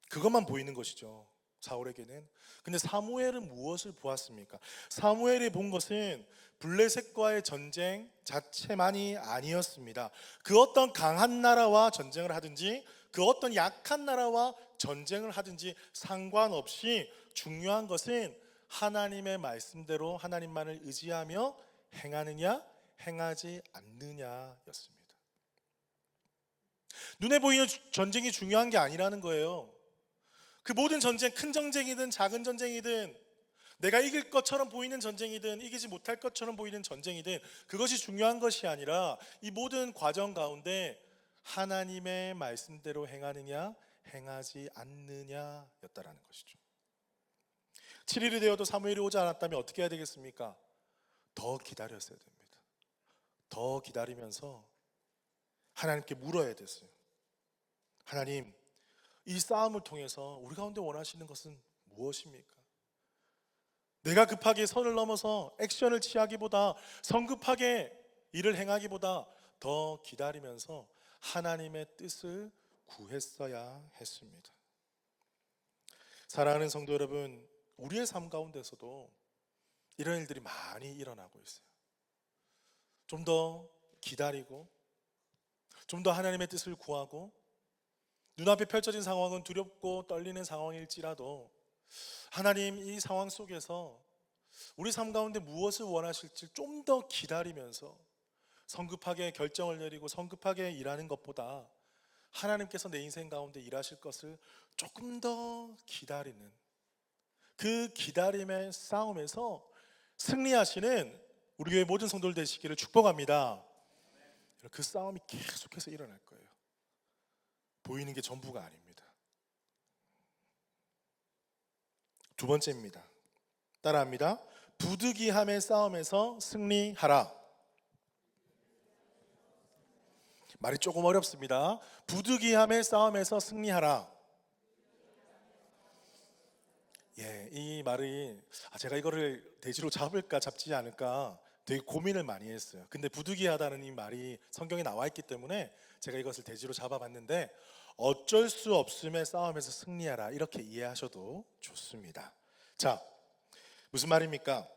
그것만 보이는 것이죠, 사울에게는. 근데 사무엘은 무엇을 보았습니까? 사무엘이 본 것은 블레셋과의 전쟁 자체만이 아니었습니다. 그 어떤 강한 나라와 전쟁을 하든지 그 어떤 약한 나라와 전쟁을 하든지 상관없이 중요한 것은 하나님의 말씀대로 하나님만을 의지하며 행하느냐 행하지 않느냐였습니다. 눈에 보이는 전쟁이 중요한 게 아니라는 거예요. 그 모든 전쟁, 큰 전쟁이든 작은 전쟁이든 내가 이길 것처럼 보이는 전쟁이든 이기지 못할 것처럼 보이는 전쟁이든 그것이 중요한 것이 아니라 이 모든 과정 가운데 하나님의 말씀대로 행하느냐 행하지 않느냐였다라는 것이죠. 7일이 되어도 사무엘이 오지 않았다면 어떻게 해야 되겠습니까? 더 기다렸어야 됩니다. 더 기다리면서 하나님께 물어야 됐어요. 하나님, 이 싸움을 통해서 우리 가운데 원하시는 것은 무엇입니까? 내가 급하게 선을 넘어서 액션을 취하기보다 성급하게 일을 행하기보다 더 기다리면서 하나님의 뜻을 구했어야 했습니다. 사랑하는 성도 여러분, 우리의 삶 가운데서도 이런 일들이 많이 일어나고 있어요. 좀 더 기다리고 좀 더 하나님의 뜻을 구하고 눈앞에 펼쳐진 상황은 두렵고 떨리는 상황일지라도 하나님 이 상황 속에서 우리 삶 가운데 무엇을 원하실지 좀 더 기다리면서 성급하게 결정을 내리고 성급하게 일하는 것보다 하나님께서 내 인생 가운데 일하실 것을 조금 더 기다리는 그 기다림의 싸움에서 승리하시는 우리 교회 모든 성도들 되시기를 축복합니다. 그 싸움이 계속해서 일어날 거예요. 보이는 게 전부가 아닙니다. 두 번째입니다. 따라합니다. 부득이함의 싸움에서 승리하라. 말이 조금 어렵습니다. 부득이함의 싸움에서 승리하라. 이 말이 제가 이거를 대지로 잡을까 잡지 않을까 되게 고민을 많이 했어요. 근데 부득이하다는 이 말이 성경에 나와 있기 때문에 제가 이것을 대지로 잡아봤는데 어쩔 수 없음의 싸움에서 승리하라 이렇게 이해하셔도 좋습니다. 자, 무슨 말입니까?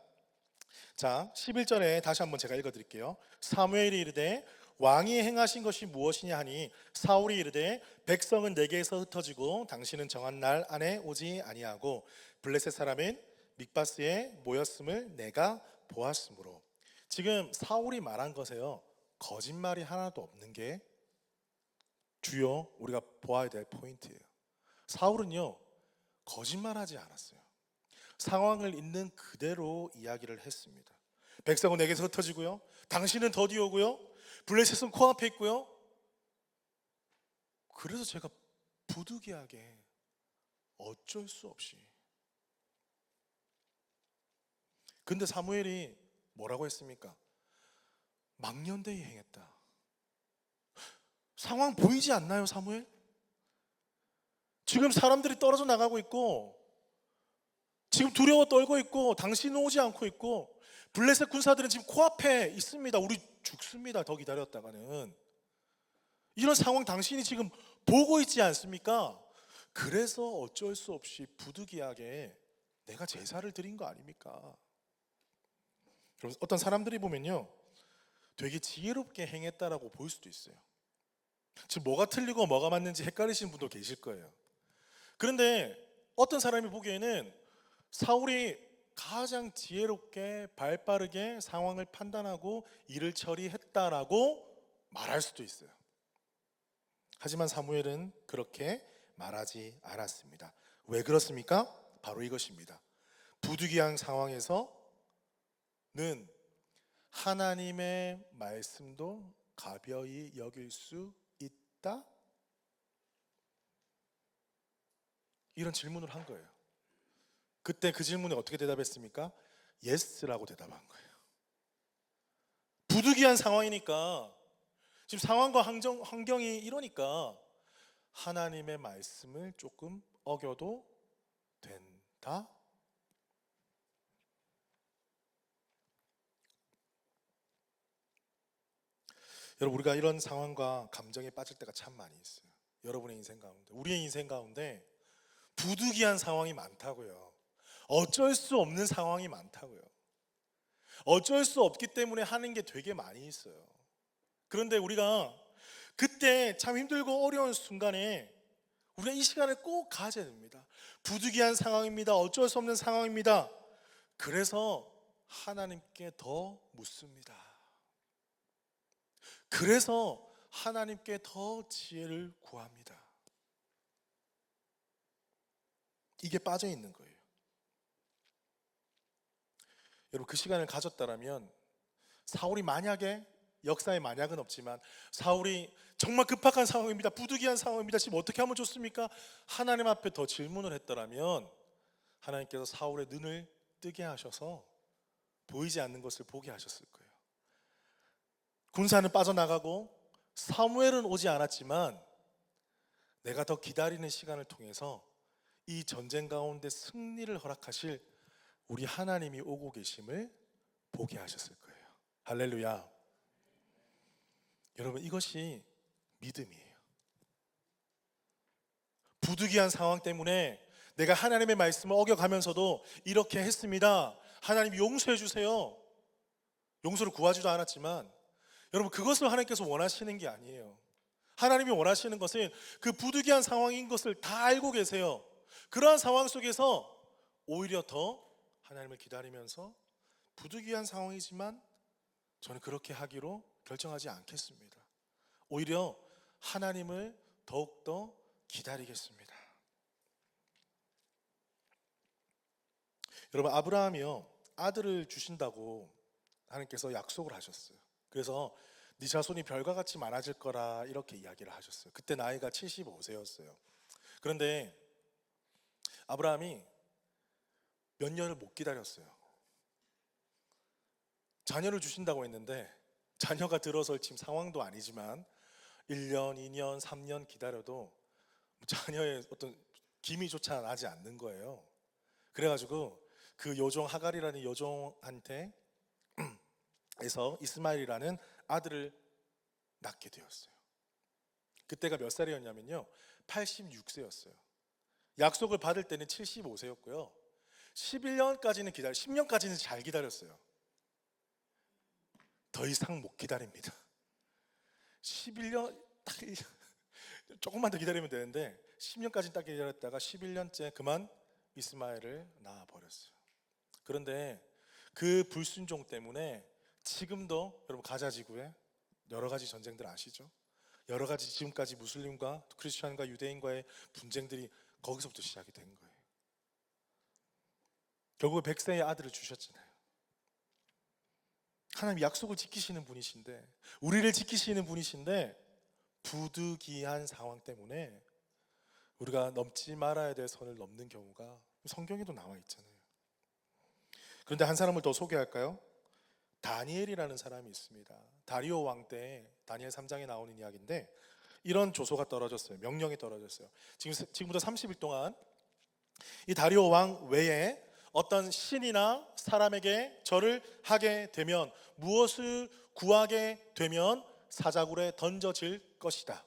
자, 11절에 다시 한번 제가 읽어드릴게요. 사무엘이 이르되 왕이 행하신 것이 무엇이냐 하니 사울이 이르되 백성은 내게에서 흩어지고 당신은 정한 날 안에 오지 아니하고 블레셋 사람은 믹바스에 모였음을 내가 보았으므로. 지금 사울이 말한 것에요 거짓말이 하나도 없는 게 주요 우리가 보아야 될 포인트예요. 사울은요 거짓말하지 않았어요. 상황을 있는 그대로 이야기를 했습니다. 백성은 내게서 흩어지고요 당신은 더디 오고요 블레셋은 코앞에 있고요. 그래서 제가 부득이하게 어쩔 수 없이. 근데 사무엘이 뭐라고 했습니까? 망년되이 행했다. 상황 보이지 않나요, 사무엘? 지금 사람들이 떨어져 나가고 있고 지금 두려워 떨고 있고 당신은 오지 않고 있고 블레셋 군사들은 지금 코앞에 있습니다. 우리 죽습니다. 더 기다렸다가는. 이런 상황 당신이 지금 보고 있지 않습니까? 그래서 어쩔 수 없이 부득이하게 내가 제사를 드린 거 아닙니까? 어떤 사람들이 보면요 되게 지혜롭게 행했다라고 보일 수도 있어요. 지금 뭐가 틀리고 뭐가 맞는지 헷갈리시는 분도 계실 거예요. 그런데 어떤 사람이 보기에는 사울이 가장 지혜롭게 발빠르게 상황을 판단하고 일을 처리했다라고 말할 수도 있어요. 하지만 사무엘은 그렇게 말하지 않았습니다. 왜 그렇습니까? 바로 이것입니다. 부득이한 상황에서는 하나님의 말씀도 가벼이 여길 수 있다? 이런 질문을 한 거예요. 그때 그 질문에 어떻게 대답했습니까? 예스라고 대답한 거예요. 부득이한 상황이니까 지금 상황과 환경이 이러니까 하나님의 말씀을 조금 어겨도 된다? 여러분 우리가 이런 상황과 감정에 빠질 때가 참 많이 있어요. 여러분의 인생 가운데 우리의 인생 가운데 부득이한 상황이 많다고요. 어쩔 수 없는 상황이 많다고요. 어쩔 수 없기 때문에 하는 게 되게 많이 있어요. 그런데 우리가 그때 참 힘들고 어려운 순간에 우리가 이 시간을 꼭 가져야 됩니다. 부득이한 상황입니다. 어쩔 수 없는 상황입니다. 그래서 하나님께 더 묻습니다. 그래서 하나님께 더 지혜를 구합니다. 이게 빠져 있는 거예요. 여러분, 그 시간을 가졌다면 사울이 만약에, 역사에 만약은 없지만 사울이 정말 급박한 상황입니다. 부득이한 상황입니다. 지금 어떻게 하면 좋습니까? 하나님 앞에 더 질문을 했더라면 하나님께서 사울의 눈을 뜨게 하셔서 보이지 않는 것을 보게 하셨을 거예요. 군사는 빠져나가고 사무엘은 오지 않았지만 내가 더 기다리는 시간을 통해서 이 전쟁 가운데 승리를 허락하실 우리 하나님이 오고 계심을 보게 하셨을 거예요. 할렐루야. 여러분, 이것이 믿음이에요. 부득이한 상황 때문에 내가 하나님의 말씀을 어겨가면서도 이렇게 했습니다. 하나님 용서해 주세요. 용서를 구하지도 않았지만 여러분, 그것을 하나님께서 원하시는 게 아니에요. 하나님이 원하시는 것은 그 부득이한 상황인 것을 다 알고 계세요. 그러한 상황 속에서 오히려 더 하나님을 기다리면서 부득이한 상황이지만 저는 그렇게 하기로 결정하지 않겠습니다. 오히려 하나님을 더욱더 기다리겠습니다. 여러분, 아브라함이요, 아들을 주신다고 하나님께서 약속을 하셨어요. 그래서 네 자손이 별과 같이 많아질 거라 이렇게 이야기를 하셨어요. 그때 나이가 75세였어요. 그런데 아브라함이 몇 년을 못 기다렸어요. 자녀를 주신다고 했는데 자녀가 들어설 지금 상황도 아니지만 1년, 2년, 3년 기다려도 자녀의 어떤 기미조차 나지 않는 거예요. 그래가지고 그 요종 하갈이라는 요종한테 에서 이스마엘이라는 아들을 낳게 되었어요. 그때가 몇 살이었냐면요, 86세였어요. 약속을 받을 때는 75세였고요 11년까지는 10년까지는 잘 기다렸어요. 더 이상 못 기다립니다. 11년 딱 조금만 더 기다리면 되는데 10년까지 딱 기다렸다가 11년째 그만 이스마엘을 낳아버렸어요. 그런데 그 불순종 때문에 지금도 여러분 가자 지구에 여러 가지 전쟁들 아시죠? 여러 가지 지금까지 무슬림과 크리스천과 유대인과의 분쟁들이 거기서부터 시작이 된 거예요. 결국 100세의 아들을 주셨잖아요. 하나님 약속을 지키시는 분이신데, 우리를 지키시는 분이신데 부득이한 상황 때문에 우리가 넘지 말아야 될 선을 넘는 경우가 성경에도 나와 있잖아요. 그런데 한 사람을 더 소개할까요? 다니엘이라는 사람이 있습니다. 다리오 왕 때 다니엘 3장에 나오는 이야기인데 이런 조소가 떨어졌어요. 명령이 떨어졌어요. 지금부터 30일 동안 이 다리오 왕 외에 어떤 신이나 사람에게 절을 하게 되면, 무엇을 구하게 되면 사자굴에 던져질 것이다.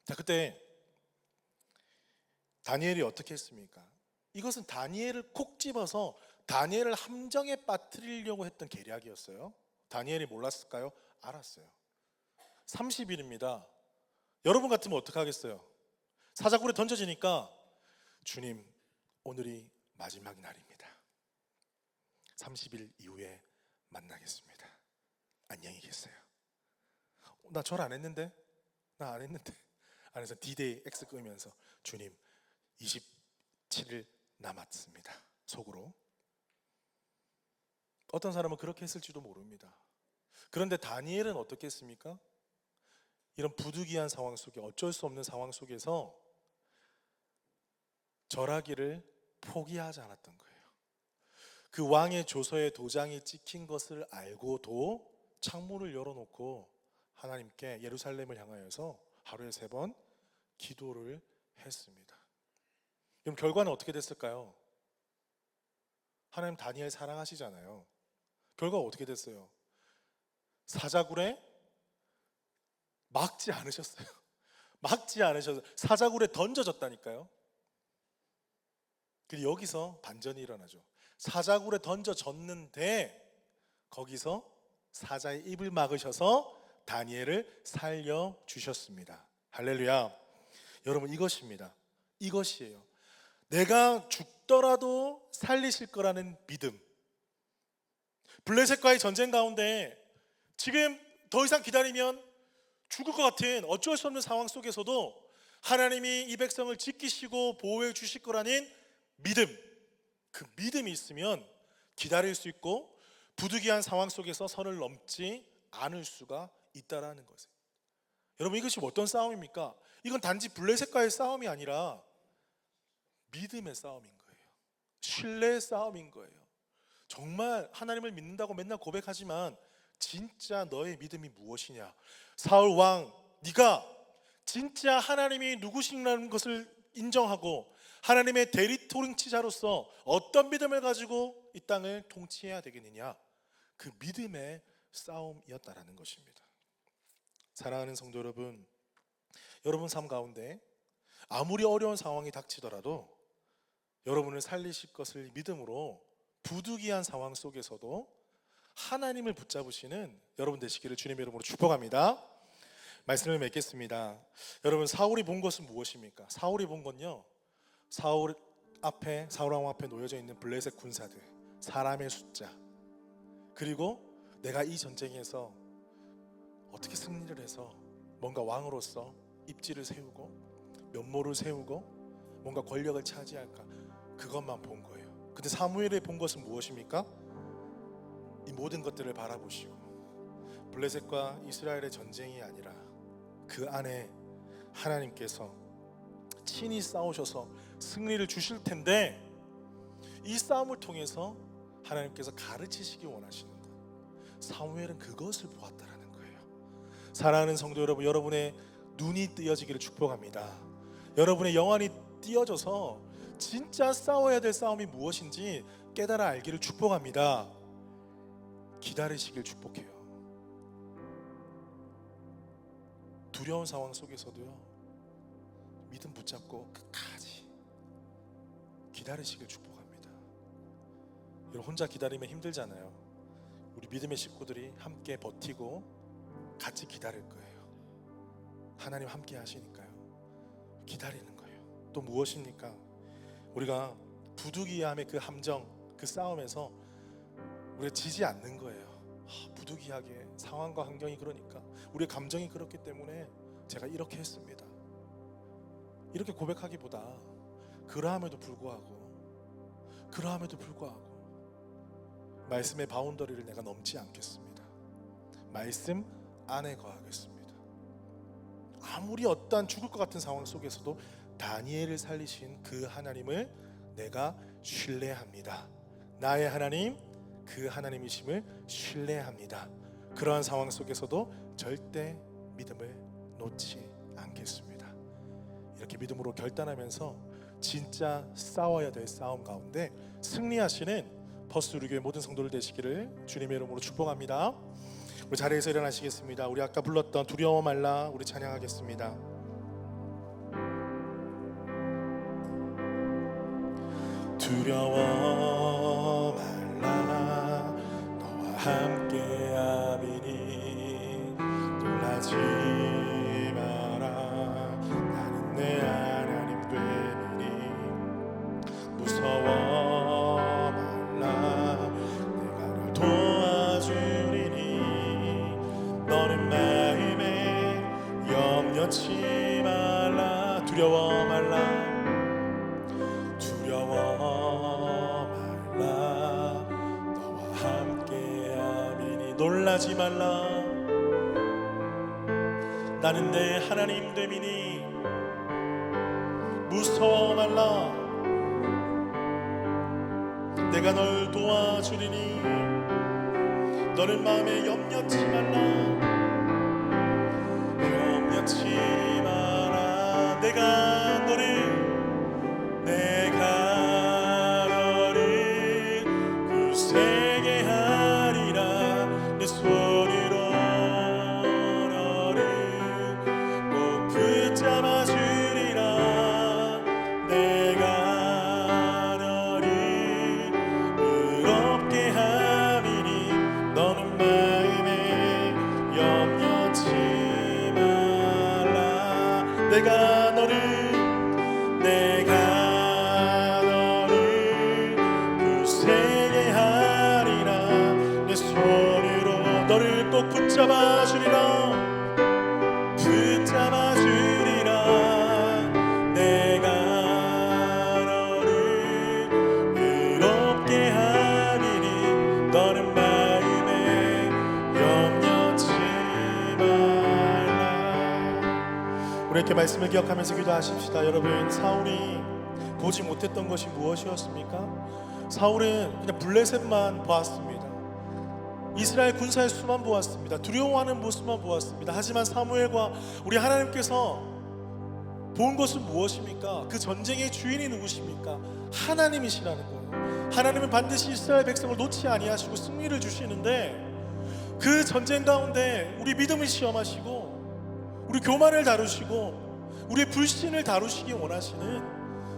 자, 그때 다니엘이 어떻게 했습니까? 이것은 다니엘을 콕 집어서 다니엘을 함정에 빠뜨리려고 했던 계략이었어요. 다니엘이 몰랐을까요? 알았어요. 30일입니다. 여러분 같으면 어떻게 하겠어요? 사자굴에 던져지니까 주님, 오늘이 마지막 날입니다. 30일 이후에 만나겠습니다. 안녕히 계세요. 나 절 안 했는데? 나 안 했는데? 안에서 D-Day X 끄면서 주님, 27일 남았습니다. 속으로. 어떤 사람은 그렇게 했을지도 모릅니다. 그런데 다니엘은 어떻게 했습니까? 이런 부득이한 상황 속에, 어쩔 수 없는 상황 속에서 절하기를 포기하지 않았던 거예요. 그 왕의 조서에 도장이 찍힌 것을 알고도 창문을 열어놓고 하나님께 예루살렘을 향하여서 하루에 3번 기도를 했습니다. 그럼 결과는 어떻게 됐을까요? 하나님 다니엘 사랑하시잖아요. 결과가 어떻게 됐어요? 사자굴에 막지 않으셨어요. 막지 않으셔서 사자굴에 던져졌다니까요. 그리고 여기서 반전이 일어나죠. 사자굴에 던져졌는데 거기서 사자의 입을 막으셔서 다니엘을 살려주셨습니다. 할렐루야. 여러분, 이것입니다. 이것이에요. 내가 죽더라도 살리실 거라는 믿음. 블레셋과의 전쟁 가운데 지금 더 이상 기다리면 죽을 것 같은 어쩔 수 없는 상황 속에서도 하나님이 이 백성을 지키시고 보호해 주실 거라는 믿음, 그 믿음이 있으면 기다릴 수 있고 부득이한 상황 속에서 선을 넘지 않을 수가 있다라는 것을. 여러분, 이것이 어떤 싸움입니까? 이건 단지 블레셋과의 싸움이 아니라 믿음의 싸움인 거예요. 신뢰의 싸움인 거예요. 정말 하나님을 믿는다고 맨날 고백하지만 진짜 너의 믿음이 무엇이냐? 사울 왕, 네가 진짜 하나님이 누구시라는 것을 인정하고 하나님의 대리통치자로서 어떤 믿음을 가지고 이 땅을 통치해야 되겠느냐? 그 믿음의 싸움이었다라는 것입니다. 사랑하는 성도 여러분, 여러분 삶 가운데 아무리 어려운 상황이 닥치더라도 여러분을 살리실 것을 믿음으로 부득이한 상황 속에서도 하나님을 붙잡으시는 여러분 되시기를 주님의 이름으로 축복합니다. 말씀을 맺겠습니다. 여러분, 사울이 본 것은 무엇입니까? 사울이 본 건요, 사울 왕 앞에 놓여져 있는 블레셋 군사들, 사람의 숫자, 그리고 내가 이 전쟁에서 어떻게 승리를 해서 뭔가 왕으로서 입지를 세우고 면모를 세우고 뭔가 권력을 차지할까, 그것만 본 거예요. 근데 사무엘이 본 것은 무엇입니까? 이 모든 것들을 바라보시고 블레셋과 이스라엘의 전쟁이 아니라 그 안에 하나님께서 친히 싸우셔서 승리를 주실 텐데 이 싸움을 통해서 하나님께서 가르치시기 원하시는 것, 사무엘은 그것을 보았다라는 거예요. 사랑하는 성도 여러분, 여러분의 눈이 띄어지기를 축복합니다. 여러분의 영안이 띄어져서 진짜 싸워야 될 싸움이 무엇인지 깨달아 알기를 축복합니다. 기다리시길 축복해요. 두려운 상황 속에서도요, 믿음 붙잡고 끝까지 기다리시길 축복합니다. 여러분, 혼자 기다리면 힘들잖아요. 우리 믿음의 식구들이 함께 버티고 같이 기다릴 거예요. 하나님 함께 하시니까요. 기다리는 거예요. 또 무엇입니까? 우리가 부득이함의 그 함정, 그 싸움에서 우리가 지지 않는 거예요. 부득이하게 상황과 환경이 그러니까, 우리의 감정이 그렇기 때문에 제가 이렇게 했습니다, 이렇게 고백하기보다 그러함에도 불구하고 말씀의 바운더리를 내가 넘지 않겠습니다. 말씀 안에 거하겠습니다. 아무리 어떠한 죽을 것 같은 상황 속에서도 다니엘을 살리신 그 하나님을 내가 신뢰합니다. 나의 하나님, 그 하나님이심을 신뢰합니다. 그러한 상황 속에서도 절대 믿음을 놓지 않겠습니다. 이렇게 믿음으로 결단하면서 진짜 싸워야 될 싸움 가운데 승리하시는 퍼스트 우리 교회 모든 성도들 되시기를 주님의 이름으로 축복합니다. 우리 자리에서 일어나시겠습니다. 우리 아까 불렀던 두려워 말라, 우리 찬양하겠습니다. 두려워 말라, 너와 함께함이니 놀라지 마라, 나는 내 하나님 되리니 무서워 말라, 내가 널 도와주리니 너는 마음에 염려치 말라. 두려워 말라, 너와 함께함이니 놀라지 말라, 나는 내 하나님 됨이니 무서워 말라, 내가 널 도와주리니 너는 마음에 염려치 말라, 염려치 마라, 내가 너를 굳세게 하리라, 내 손으로 너를 꼭 붙잡아 주리라, 내가 너를 의롭게 함이니 너는 마음에 내가 너를 굳세게 하리라. 내 손으로 너를 꼭 붙잡아 주리라. 붙잡아 주리라. 내가 너를 의롭게 하리니 너는 마음에 염려치 말라. 우리 이렇게 말씀을 기억하면서 기도하십시다. 여러분, 사울이 보지 못했던 것이 무엇이었습니까? 사울은 그냥 블레셋만 보았습니다. 이스라엘 군사의 수만 보았습니다. 두려워하는 모습만 보았습니다. 하지만 사무엘과 우리 하나님께서 본 것은 무엇입니까? 그 전쟁의 주인이 누구십니까? 하나님이시라는 거예요. 하나님은 반드시 이스라엘 백성을 놓지 아니하시고 승리를 주시는데, 그 전쟁 가운데 우리 믿음을 시험하시고 우리 교만을 다루시고 우리의 불신을 다루시기 원하시는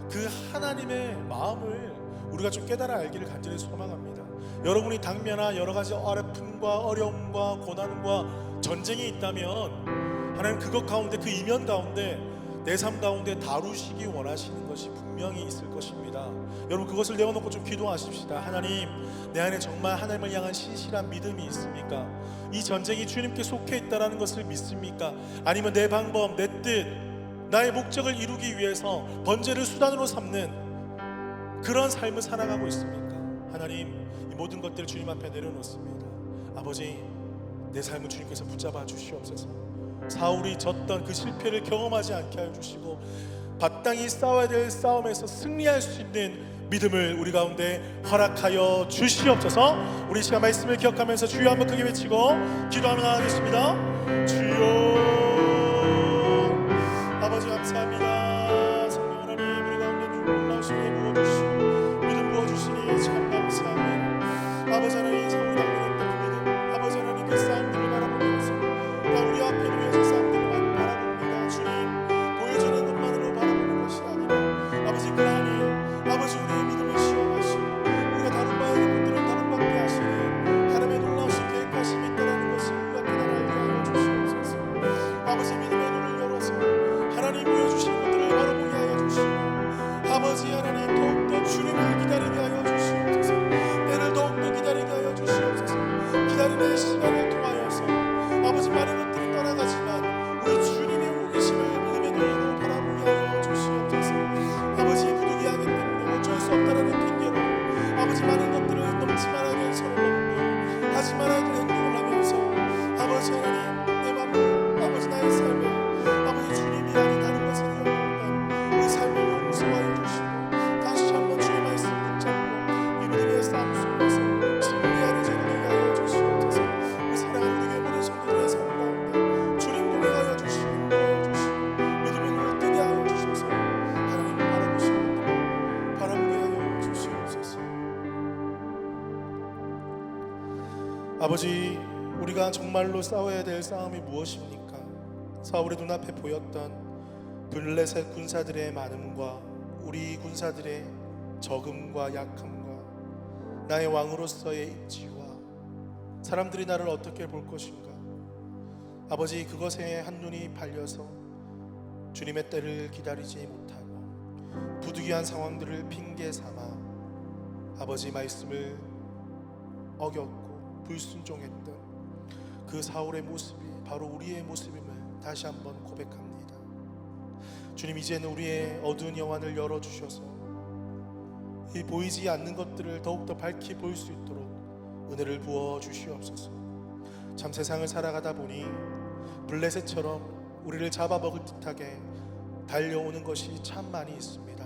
그 하나님의 마음을 우리가 좀 깨달아 알기를 간절히 소망합니다. 여러분이 당면한 여러 가지 아픔과 어려움과 고난과 전쟁이 있다면 하나님 그것 가운데, 그 이면 가운데 내 삶 가운데 다루시기 원하시는 것이 분명히 있을 것입니다. 여러분, 그것을 내어놓고 좀 기도하십시다. 하나님, 내 안에 정말 하나님을 향한 신실한 믿음이 있습니까? 이 전쟁이 주님께 속해 있다는 것을 믿습니까? 아니면 내 방법, 내 뜻, 나의 목적을 이루기 위해서 번제를 수단으로 삼는 그런 삶을 살아가고 있습니까? 하나님, 이 모든 것들을 주님 앞에 내려놓습니다. 아버지, 내 삶을 주님께서 붙잡아 주시옵소서. 사울이 졌던 그 실패를 경험하지 않게 하여 주시고 마땅히 싸워야 될 싸움에서 승리할 수 있는 믿음을 우리 가운데 허락하여 주시옵소서. 우리 시간 말씀을 기억하면서 주여 한번 크게 외치고 기도하며 나가겠습니다. 주여, 아버지 감사합니다. 성령 하나님, 우리 가운데 놀라우시게 부어주시고 믿음 부어주시니 참 감사합니다. 아버지 하나님, 사울이 당면했던 그 믿음, 아버지 하나님 그 싸움들을 바라보면서 다 우리 앞에 놓여진 싸움들만 바라봅니다. 주님, 보여지는 것만으로 바라보는 것이 아니라 아버지 그 안에 아버지 우리의 믿음을 시험하시고 우리가 다른 바의 것들을 다른 받게 하시는 하나님의 놀라우신 계획하심이 있다는 것을 우리가 깨달아 알게 하여 주시옵소서. 아버지, 믿음의 눈을 열어서 하나님 보여주신 것들을 바라보게 하여 주시고 아버지 하나님 더욱더 주님을 기다리게 하여 주시옵소서. 때를 더욱더 기다리게 하여 주시옵소서. 기다리는 시간을 통하여서 아버지 많은 것들이 떠나가지만 우리 주님의 오 계심을 믿음의 눈으로 바라보게 하여 주시옵소서. 아버지, 부득이하기 때문에 어쩔 수 없다라는 핑계로 아버지 많은 것들을 넘지 말아야 손을 넘고 하지 말아야 될 행동을 하면서 아버지 하나님, 내 마음을 아버지 나의 삶을 아버지 주님이 아닌 다른 것을 이어먹던 우리 삶을 용서하여 주시고 다시 한번 주의 말씀 붙잡고 이 믿음의 싸움 속에서 승리하는 자를 되게 하여 주시옵소서. 우리 사랑하는 우리 모든 성도들의 삶 가운데 주님 보게 하여 주시고 믿음의 눈을 뜨게 하여 주셔서 하나님 바라보시는 것들을 바라보게 하여 주시옵소서. 아버지, 우리가 정말로 싸워야 될 싸움이 무엇입니까? 사울의 눈앞에 보였던 블레셋 군사들의 많음과 우리 군사들의 적음과 약함과 나의 왕으로서의 입지와 사람들이 나를 어떻게 볼 것인가, 아버지, 그것에 한눈이 팔려서 주님의 때를 기다리지 못하고 부득이한 상황들을 핑계 삼아 아버지 말씀을 어겼고 불순종했던 그 사울의 모습이 바로 우리의 모습임을 다시 한번 고백합니다. 주님, 이제는 우리의 어두운 영안을 열어주셔서 이 보이지 않는 것들을 더욱더 밝히 보일 수 있도록 은혜를 부어 주시옵소서. 참 세상을 살아가다 보니 블레셋처럼 우리를 잡아먹을 듯하게 달려오는 것이 참 많이 있습니다.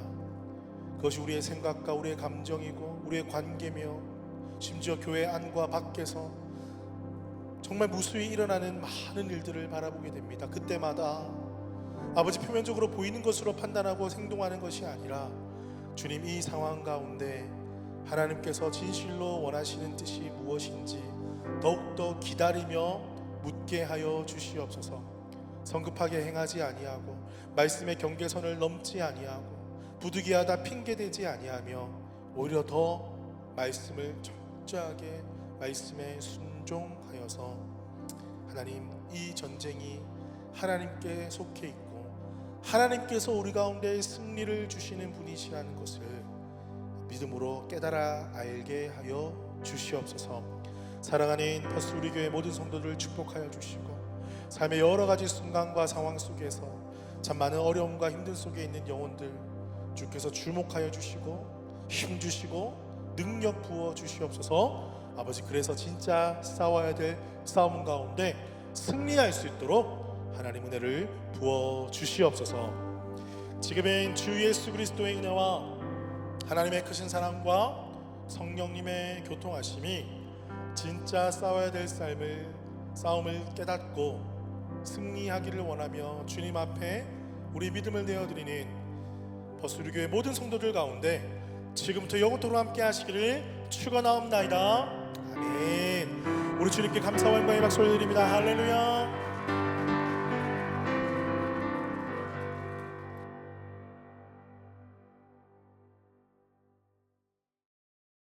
그것이 우리의 생각과 우리의 감정이고 우리의 관계며 심지어 교회 안과 밖에서 정말 무수히 일어나는 많은 일들을 바라보게 됩니다. 그때마다 아버지, 표면적으로 보이는 것으로 판단하고 행동하는 것이 아니라 주님, 이 상황 가운데 하나님께서 진실로 원하시는 뜻이 무엇인지 더욱더 기다리며 묻게 하여 주시옵소서. 성급하게 행하지 아니하고 말씀의 경계선을 넘지 아니하고 부득이하다 핑계대지 아니하며 오히려 더 말씀을 철저하게 말씀에 순종하여서 하나님, 이 전쟁이 하나님께 속해 있고 하나님께서 우리 가운데 승리를 주시는 분이시라는 것을 믿음으로 깨달아 알게 하여 주시옵소서. 사랑하는 퍼스 우리 교회 모든 성도들을 축복하여 주시고, 삶의 여러 가지 순간과 상황 속에서 참 많은 어려움과 힘든 속에 있는 영혼들 주께서 주목하여 주시고 힘 주시고 능력 부어 주시옵소서. 아버지, 그래서 진짜 싸워야 될 싸움 가운데 승리할 수 있도록 하나님 은혜를 부어 주시옵소서. 지금은 주 예수 그리스도의 은혜와 하나님의 크신 사랑과 성령님의 교통하심이 진짜 싸워야 될 싸움을 깨닫고 승리하기를 원하며 주님 앞에 우리 믿음을 내어드리는 버스루교의 모든 성도들 가운데 지금부터 영원토록 함께 하시기를 축원하옵나이다. 아멘. 우리 주님께 감사와 영광의 박수를 드립니다. 할렐루야.